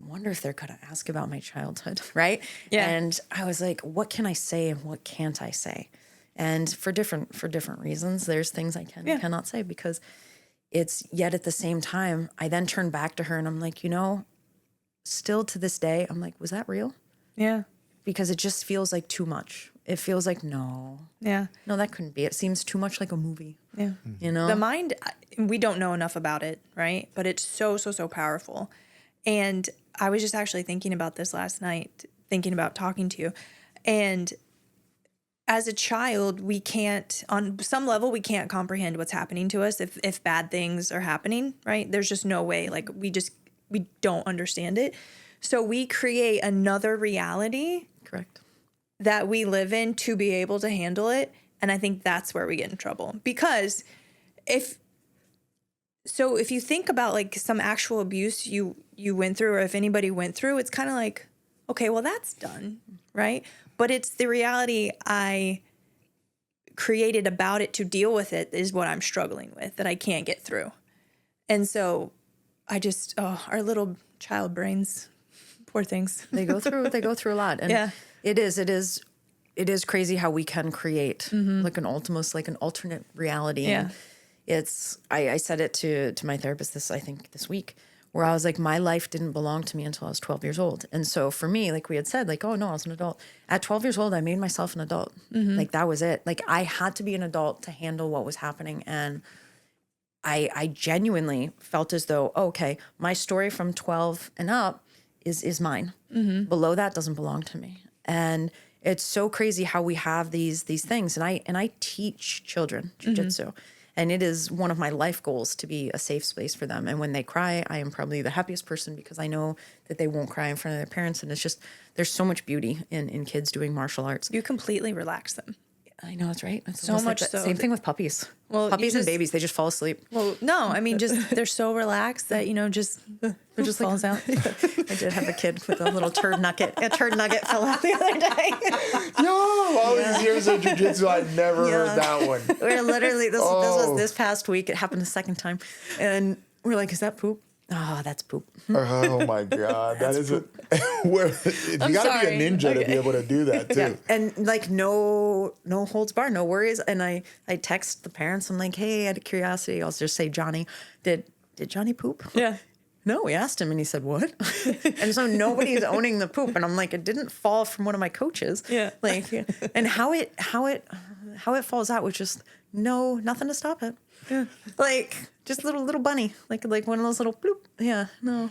I wonder if they're going to ask about my childhood, right? Yeah. And I was like, what can I say and what can't I say? And for different reasons, there's things I can and cannot say, because it's, yet at the same time, I then turned back to her and I'm like, still to this day, I'm like, was that real? Yeah. Because it just feels like too much. It feels like, no, that couldn't be. It seems too much like a movie. Yeah. The mind, we don't know enough about it, right? But it's so powerful. And I was just actually thinking about this last night, thinking about talking to you. And as a child, we can't, on some level, we can't comprehend what's happening to us if bad things are happening, right? There's just no way. Like, we don't understand it. So we create another reality. Correct. That we live in to be able to handle it. And I think that's where we get in trouble. Because if you think about like some actual abuse you went through, or if anybody went through, it's kind of like, okay, well, that's done, right? But it's the reality I created about it to deal with it is what I'm struggling with, that I can't get through. And so I just, our little child brains, poor things. They go through a lot. And it is crazy how we can create like an alternate reality. Yeah. And I said it to my therapist this week, where I was like, my life didn't belong to me until I was 12 years old. And so for me, like we had said, like, oh no, I was an adult. At 12 years old, I made myself an adult. Like that was it. Like I had to be an adult to handle what was happening. And I genuinely felt as though, okay, my story from 12 and up is mine. Below that doesn't belong to me. And it's so crazy how we have these things. And I teach children jiu-jitsu. And it is one of my life goals to be a safe space for them. And when they cry, I am probably the happiest person, because I know that they won't cry in front of their parents. And it's just, there's so much beauty in kids doing martial arts. You completely relax them. I know, that's right. It's so much like so. Same thing with puppies. Well, puppies and babies, they just fall asleep. Well, no, I mean, just they're so relaxed that, just it just falls out. I did have a kid with a little turd nugget. A turd nugget fell out the other day. All these years of jiu-jitsu, I never heard that one. We're literally, this was this past week. It happened a second time. And we're like, is that poop? Oh, that's poop. Oh my God. That is you gotta be a ninja to be able to do that too. Yeah. And like no holds barred, no worries. And I text the parents. I'm like, hey, out of curiosity, I'll just say, Johnny, did Johnny poop? Yeah. No, we asked him and he said, what? And so nobody's owning the poop. And I'm like, it didn't fall from one of my coaches. Yeah. Like, and how it falls out was just nothing to stop it. Yeah. Like just little bunny, like one of those little bloop. Yeah. No.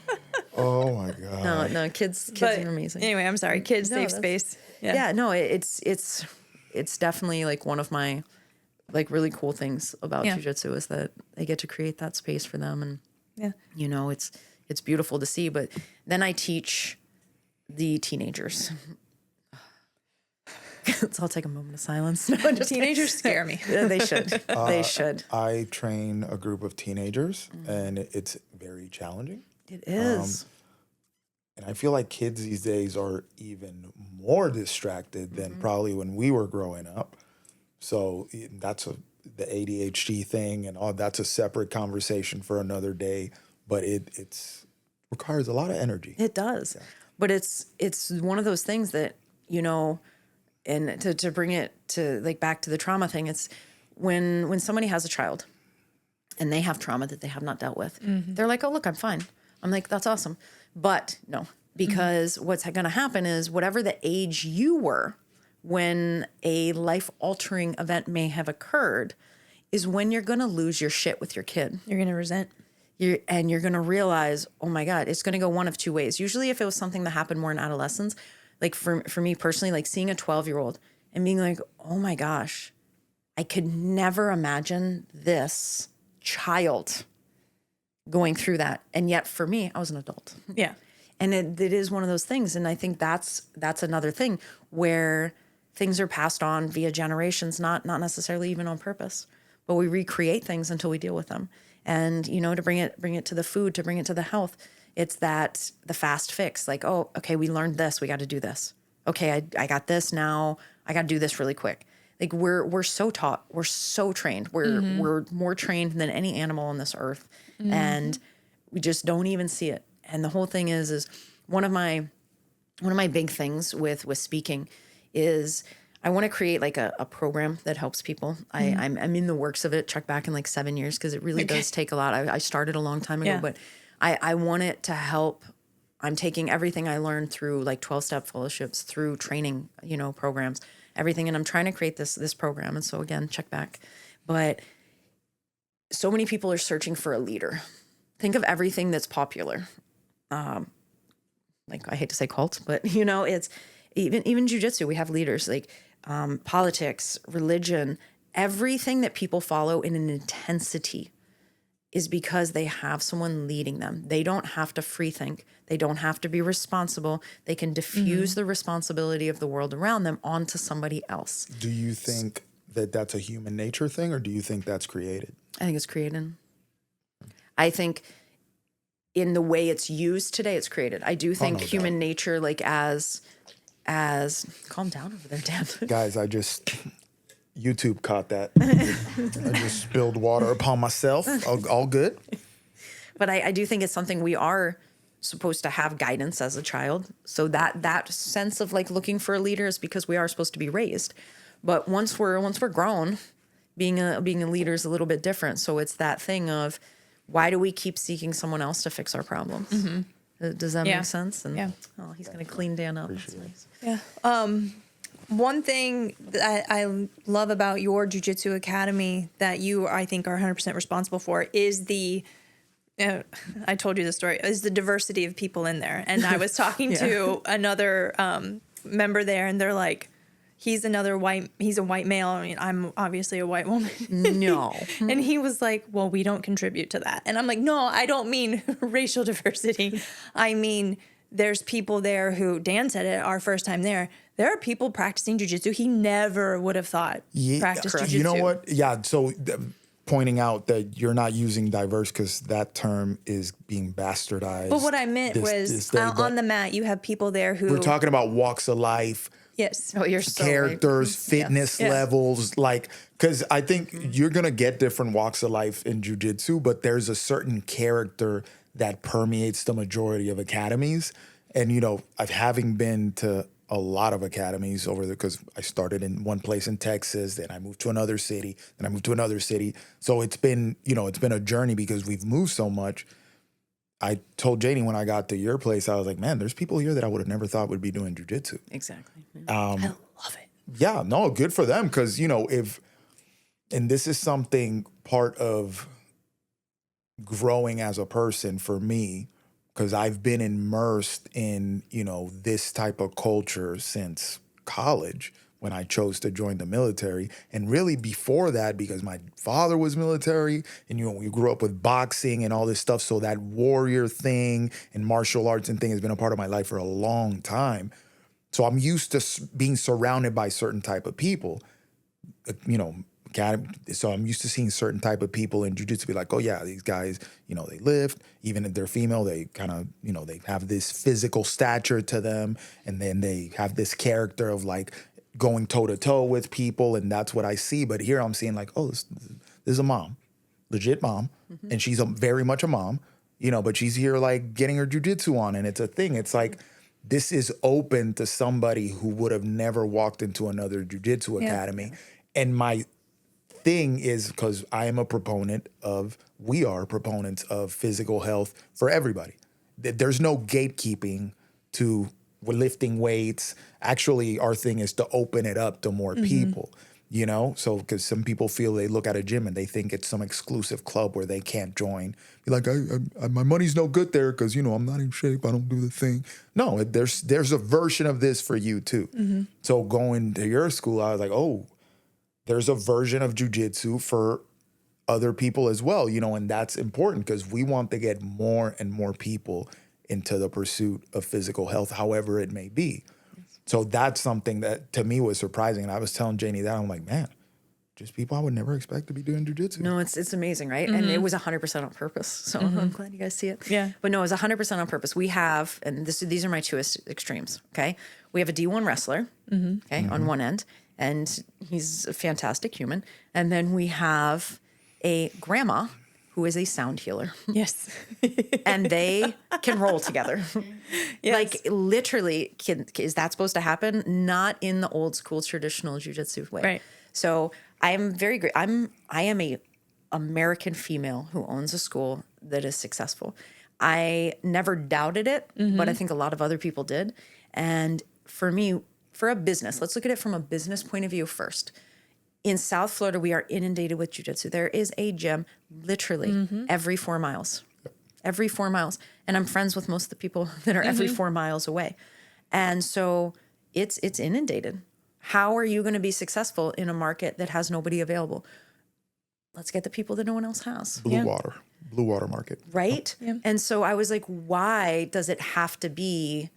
Oh my God. No. Kids are amazing. Anyway, I'm sorry. Kids, safe space. Yeah. No. It's definitely like one of my like really cool things about jiu-jitsu is that I get to create that space for them, and it's beautiful to see. But then I teach the teenagers. So I'll take a moment of silence. No, teenagers scare me. They should. They should. I train a group of teenagers, and it's very challenging. It is. And I feel like kids these days are even more distracted than probably when we were growing up. So that's the ADHD thing and all. That's a separate conversation for another day. But it's requires a lot of energy. It does. Yeah. But it's one of those things that, and to bring it to like back to the trauma thing, it's when somebody has a child and they have trauma that they have not dealt with, they're like, oh, look, I'm fine. I'm like, that's awesome. But no, because what's going to happen is whatever the age you were when a life-altering event may have occurred is when you're going to lose your shit with your kid. You're going to resent. You're going to realize, oh my God, it's going to go one of two ways. Usually if it was something that happened more in adolescence, like for me personally, like seeing a 12-year-old and being like, oh my gosh, I could never imagine this child going through that. And yet for me, I was an adult. Yeah. And it is one of those things. And I think that's another thing where things are passed on via generations, not necessarily even on purpose, but we recreate things until we deal with them. And, to bring it to the food, to bring it to the health, it's that the fast fix, like, oh, okay, we learned this, we got to do this. Okay, I got this now, I got to do this really quick. Like we're so taught, we're so trained, we're more trained than any animal on this earth, and we just don't even see it. And the whole thing is one of my big things with speaking is I want to create like a program that helps people. I'm in the works of it. Check back in like 7 years because it really does take a lot. I started a long time ago, but I want it to help. I'm taking everything I learned through like 12-step fellowships, through training, programs, everything. And I'm trying to create this program. And so again, check back. But so many people are searching for a leader. Think of everything that's popular. Like I hate to say cult, but it's even jiu-jitsu. We have leaders like politics, religion, everything that people follow in an intensity is because they have someone leading them. They don't have to free think. They don't have to be responsible. They can diffuse the responsibility of the world around them onto somebody else. Do you think that that's a human nature thing, or do you think that's created? I think it's created. I think in the way it's used today, it's created. I do think human nature, like as calm down over there, Dan. Guys, YouTube caught that. I just spilled water upon myself. All good. But I do think it's something we are supposed to have guidance as a child. So that sense of like looking for a leader is because we are supposed to be raised. But once we're grown, being a leader is a little bit different. So it's that thing of why do we keep seeking someone else to fix our problems? Does that make sense? And oh, he's gonna clean Dan up. That's nice. Yeah. One thing that I love about your Jiu Jitsu Academy that you, I think, are 100% responsible for is I told you the story, is the diversity of people in there. And I was talking to another member there, and they're like, he's a white male. I mean, I'm obviously a white woman. No. And he was like, well, we don't contribute to that. And I'm like, no, I don't mean racial diversity. I mean, there's people there who, Dan said it, our first time there are people practicing jiu-jitsu he never would have thought practiced jiu-jitsu. You know what? Yeah, so pointing out that you're not using diverse because that term is being bastardized. But what I meant was on the mat, you have people there who... We're talking about walks of life. Yes. Oh, you're so characters, right. fitness levels, like, because I think you're going to get different walks of life in jiu-jitsu, but there's a certain character that permeates the majority of academies. And, having been to a lot of academies over there, because I started in one place in Texas, then I moved to another city, then I moved to another city. So it's been a journey because we've moved so much. I told Janie when I got to your place, I was like, man, there's people here that I would have never thought would be doing jiu-jitsu. Exactly. I love it. Yeah, no, good for them. Because, and this is something part of growing as a person for me, because I've been immersed in, this type of culture since college when I chose to join the military. And really before that, because my father was military and, we grew up with boxing and all this stuff. So that warrior thing and martial arts and thing has been a part of my life for a long time. So I'm used to being surrounded by certain type of people, so I'm used to seeing certain type of people in jiu-jitsu be like, oh yeah, these guys, they lift, even if they're female, they kind of, they have this physical stature to them. And then they have this character of like going toe to toe with people. And that's what I see. But here I'm seeing like, oh, this is a mom, legit mom. And she's very much a mom, but she's here like getting her jiu-jitsu on. And it's a thing. It's like, this is open to somebody who would have never walked into another jiu-jitsu academy. And my thing is, because we are proponents of physical health for everybody. There's no gatekeeping to lifting weights. Actually, our thing is to open it up to more people, So, because some people feel they look at a gym and they think it's some exclusive club where they can't join. Be like, my money's no good there because, I'm not in shape. I don't do the thing. No, there's a version of this for you too. So going to your school, I was like, oh, there's a version of jiu-jitsu for other people as well, and that's important because we want to get more and more people into the pursuit of physical health, however it may be. So that's something that to me was surprising. And I was telling Janie that, I'm like, man, just people I would never expect to be doing jiu-jitsu. No, it's amazing, right? And it was 100% on purpose. So I'm glad you guys see it. Yeah. But no, it was 100% on purpose. We have, and these are my two extremes, okay? We have a D1 wrestler, okay, on one end. and he's a fantastic human. And then we have a grandma who is a sound healer. Yes. And they can roll together. Yes. Like literally, is that supposed to happen? Not in the old school traditional jiu-jitsu way. Right. So I am very great. I am a American female who owns a school that is successful. I never doubted it, but I think a lot of other people did. And for me, for a business, let's look at it from a business point of view first. In South Florida, we are inundated with jiu-jitsu. There is a gym literally every 4 miles. Every 4 miles. And I'm friends with most of the people that are every 4 miles away. And so it's inundated. How are you going to be successful in a market that has nobody available? Let's get the people that no one else has. Blue water market. Right? And so I was like, why does it have to be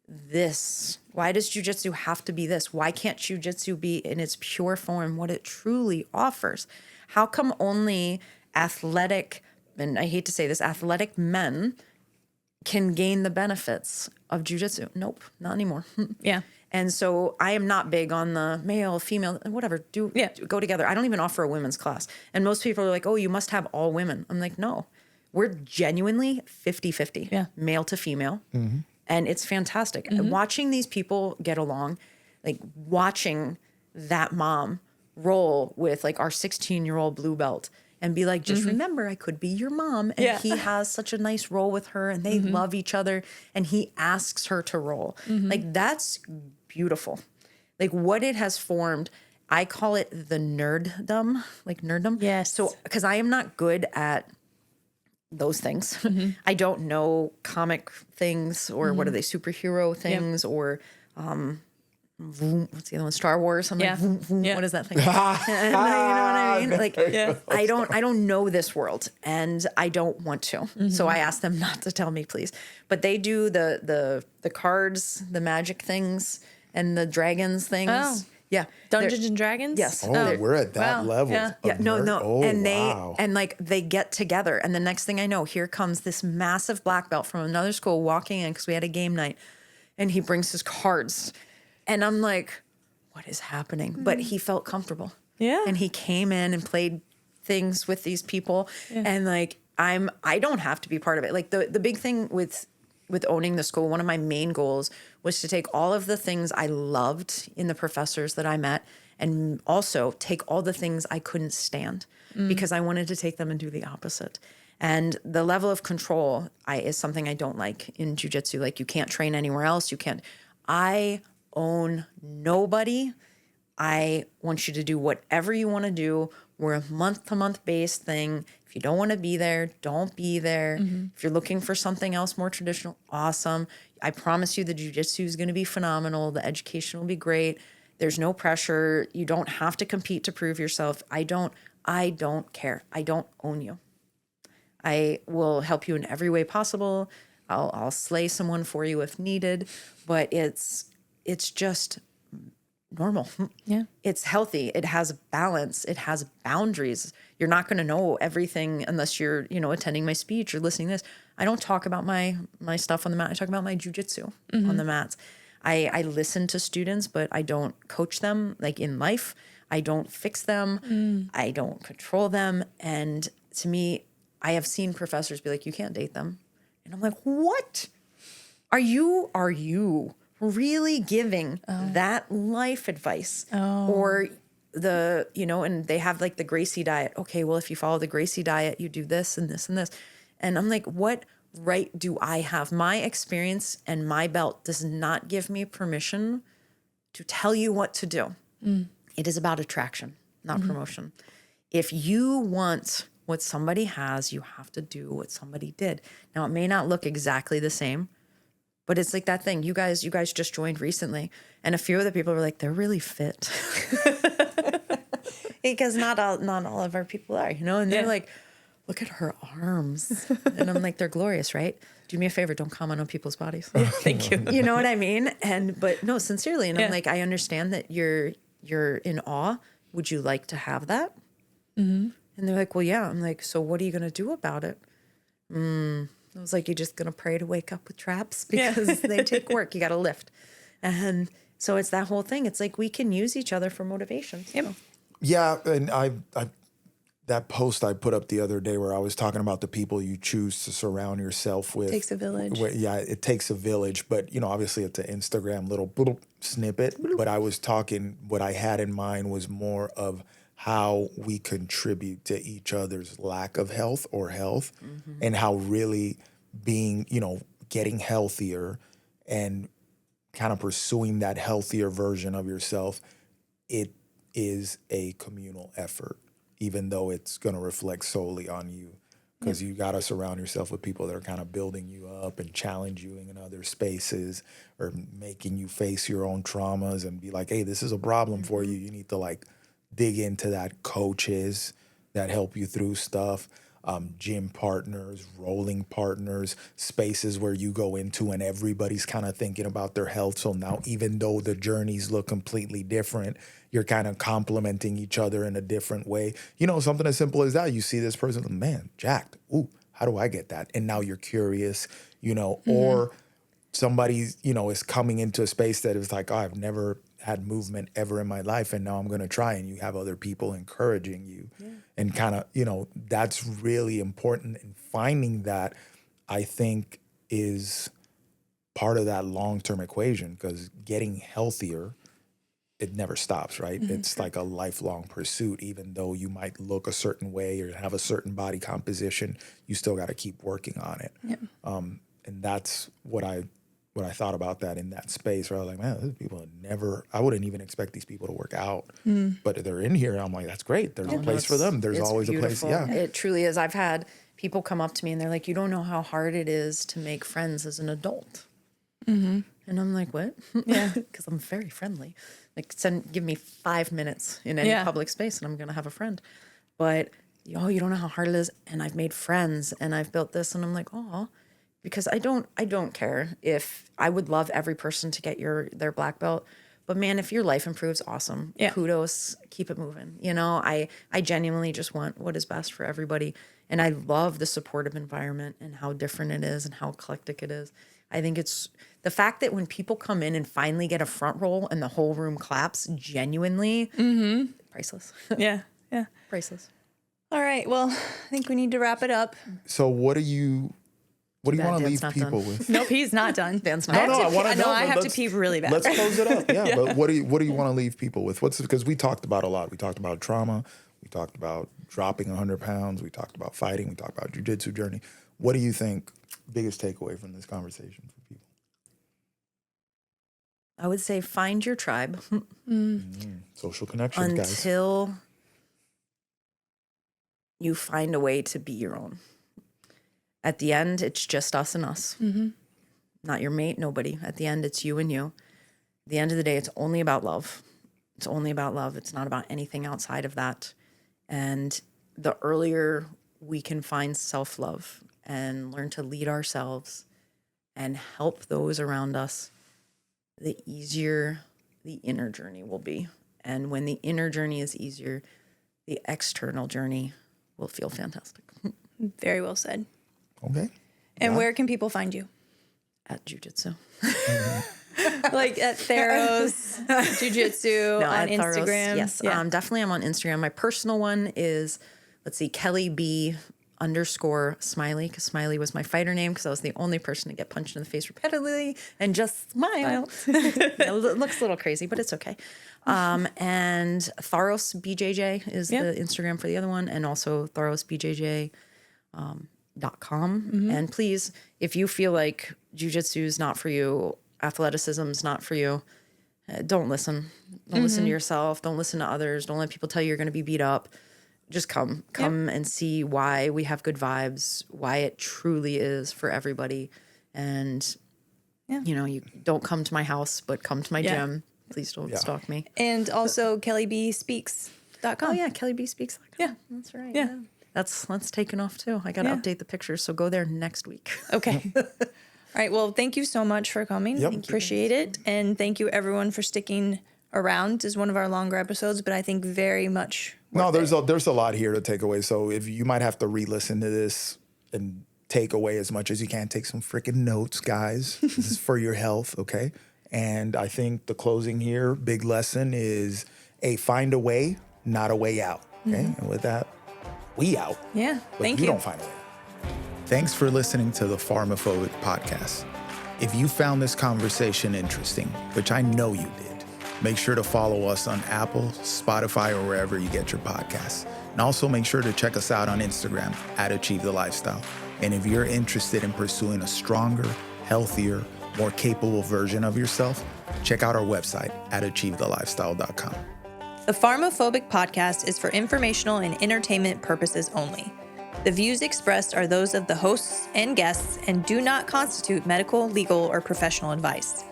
this? Why does jiu-jitsu have to be this? Why can't jiu-jitsu be in its pure form what it truly offers? How come only athletic, and I hate to say this, athletic men can gain the benefits of jiu-jitsu? Nope, not anymore. Yeah. And so I am not big on the male, female, whatever, go together. I don't even offer a women's class. And most people are like, oh, you must have all women. I'm like, no, we're genuinely 50-50, male to female. And it's fantastic. Watching these people get along, like watching that mom roll with like our 16-year-old blue belt and be like, just remember, I could be your mom. And he has such a nice roll with her and they love each other. And he asks her to roll. Like, that's beautiful. Like, what it has formed, I call it the nerddom, like nerddom. Yes. So, because I am not good at those things. I don't know comic things or what are they, superhero things or what's the other one? Star Wars. I'm like, what is that thing? You know what I mean? Like, I don't know this world and I don't want to. So I ask them not to tell me, please. But they do the cards, the magic things, and the dragons things. Oh. Yeah. Dungeons and Dragons? Yes. Oh, we're at that level. Yeah. No. Oh, and wow. they get together. And the next thing I know, here comes this massive black belt from another school walking in because we had a game night. And he brings his cards. And I'm like, what is happening? But he felt comfortable. Yeah. And he came in and played things with these people. And like, I don't have to be part of it. Like the big thing with owning the school, one of my main goals was to take all of the things I loved in the professors that I met and also take all the things I couldn't stand because I wanted to take them and do the opposite. And the level of control is something I don't like in jiu-jitsu. Like, you can't train anywhere else. I own nobody. I want you to do whatever you want to do. We're a month-to-month based thing. If you don't want to be there, don't be there. If you're looking for something else more traditional, awesome. I promise you the jiu-jitsu is going to be phenomenal. The education will be great. There's no pressure. You don't have to compete to prove yourself. I don't care. I don't own you. I will help you in every way possible. I'll slay someone for you if needed, but it's just normal. Yeah. It's healthy. It has balance. It has boundaries. You're not going to know everything unless you're, attending my speech or listening to this. I don't talk about my stuff on the mat. I talk about my jiu-jitsu on the mats. I listen to students, but I don't coach them like in life. I don't fix them. I don't control them. And to me, I have seen professors be like, you can't date them. And I'm like, what? Are you really giving that life advice? Or and they have like the Gracie diet. Okay, well, if you follow the Gracie diet, you do this and this and this. And I'm like, what right do I have? My experience and my belt does not give me permission to tell you what to do. It is about attraction, not promotion. If you want what somebody has, you have to do what somebody did. Now, it may not look exactly the same, but it's like that thing. You guys just joined recently, and a few of the people were like, they're really fit. Because not all of our people are, and they're like, look at her arms. And I'm like, they're glorious, right? Do me a favor, don't comment on people's bodies. Thank you. You know what I mean? But no, sincerely. And I'm like, I understand that you're in awe. Would you like to have that? And they're like, well, yeah. I'm like, so what are you going to do about it? I was like, you're just going to pray to wake up with traps because they take work. You got to lift. And So it's that whole thing. It's like we can use each other for motivation. Yep. So. Yeah, and I that post I put up the other day where I was talking about the people you choose to surround yourself with. Takes a village. Yeah, it takes a village, but obviously it's an Instagram little snippet. But I was talking, what I had in mind was more of how we contribute to each other's lack of health or health, and how really being, getting healthier and kind of pursuing that healthier version of yourself, it is a communal effort, even though it's going to reflect solely on you, because you got to surround yourself with people that are kind of building you up and challenge you in other spaces, or making you face your own traumas and be like, hey, this is a problem for you. You need to like dig into that. Coaches that help you through stuff, gym partners, rolling partners, spaces where you go into and everybody's kind of thinking about their health. So now, even though the journeys look completely different, you're kind of complementing each other in a different way. Something as simple as that. You see this person, man, jacked. Ooh, how do I get that? And now you're curious, or somebody, is coming into a space that is like, oh, I've never had movement ever in my life, and now I'm going to try. And you have other people encouraging you, and kind of, that's really important. And finding that, I think, is part of that long-term equation, because getting healthier, it never stops, right? It's like a lifelong pursuit. Even though you might look a certain way or have a certain body composition, you still got to keep working on it. Yep. And that's what I thought about that in that space, where I was like, man, these people I wouldn't even expect these people to work out, but they're in here. I'm like, that's great. There's a place for them. There's always beautiful. a place. Yeah. It truly is. I've had people come up to me and they're like, you don't know how hard it is to make friends as an adult. And I'm like, what? Yeah. Because I'm very friendly. Like, give me 5 minutes in any public space and I'm going to have a friend. But, you don't know how hard it is. And I've made friends and I've built this. And I'm like, oh, because I don't care if I would love every person to get their black belt. But man, if your life improves, awesome. Yeah. Kudos, keep it moving. I genuinely just want what is best for everybody. And I love the supportive environment and how different it is and how eclectic it is. I think it's the fact that when people come in and finally get a front roll and the whole room claps, genuinely, priceless. Yeah. Priceless. All right. Well, I think we need to wrap it up. So what do you want to leave people with? Nope, he's not done. Dan's not No, I want to know. I have to pee really bad. Let's close it up. Yeah, but what do you want to leave people with? Because we talked about a lot. We talked about trauma. We talked about dropping 100 pounds. We talked about fighting. We talked about jiu-jitsu journey. What do you think biggest takeaway from this conversation for people? I would say find your tribe. Social connections, guys. Until you find a way to be your own. At the end, it's just us and us. Not your mate, nobody. At the end, it's you and you. At the end of the day, it's only about love. It's only about love. It's not about anything outside of that. And the earlier we can find self-love and learn to lead ourselves and help those around us, the easier the inner journey will be. And when the inner journey is easier, the external journey will feel fantastic. Very well said. Okay. And where can people find you? At Jiu Jitsu. Like at Theros, Jiu Jitsu, on at Tharos, Instagram. yes, Yeah. definitely I'm on Instagram. My personal one is, Kelly B_Smiley, because Smiley was my fighter name because I was the only person to get punched in the face repeatedly and just smile. It looks a little crazy, but it's okay. And Tharos BJJ is the Instagram for the other one, and also tharosbjj.com. And please, if you feel like jiu-jitsu is not for you, athleticism is not for you, don't listen. Don't listen to yourself. Don't listen to others. Don't let people tell you you're going to be beat up. Just come and see why we have good vibes, why it truly is for everybody. And, you don't come to my house, but come to my gym. Please don't stalk me. And also kellybspeaks.com. Oh, yeah, kellybspeaks.com. Yeah. That's right. Yeah. That's taken off, too. I got to update the pictures, so go there next week. Okay. All right. Well, thank you so much for coming. Yep. Appreciate it. And thank you, everyone, for sticking around. This is one of our longer episodes, but I think very much No, there's a lot here to take away. So if you might have to re-listen to this and take away as much as you can, take some freaking notes, guys. This is for your health, okay? And I think the closing here, big lesson is find a way, not a way out. Okay. And with that, we out. Yeah. But Thank you you. don't find a way. Thanks for listening to the PharmaPhobic podcast. If you found this conversation interesting, which I know you did, make sure to follow us on Apple, Spotify, or wherever you get your podcasts. And also make sure to check us out on Instagram @Achieve the Lifestyle. And if you're interested in pursuing a stronger, healthier, more capable version of yourself, check out our website at achievethelifestyle.com. The PharmaPhobic podcast is for informational and entertainment purposes only. The views expressed are those of the hosts and guests and do not constitute medical, legal, or professional advice.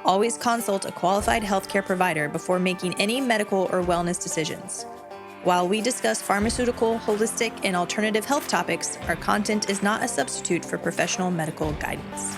Always consult a qualified healthcare provider before making any medical or wellness decisions. While we discuss pharmaceutical, holistic, and alternative health topics, our content is not a substitute for professional medical guidance.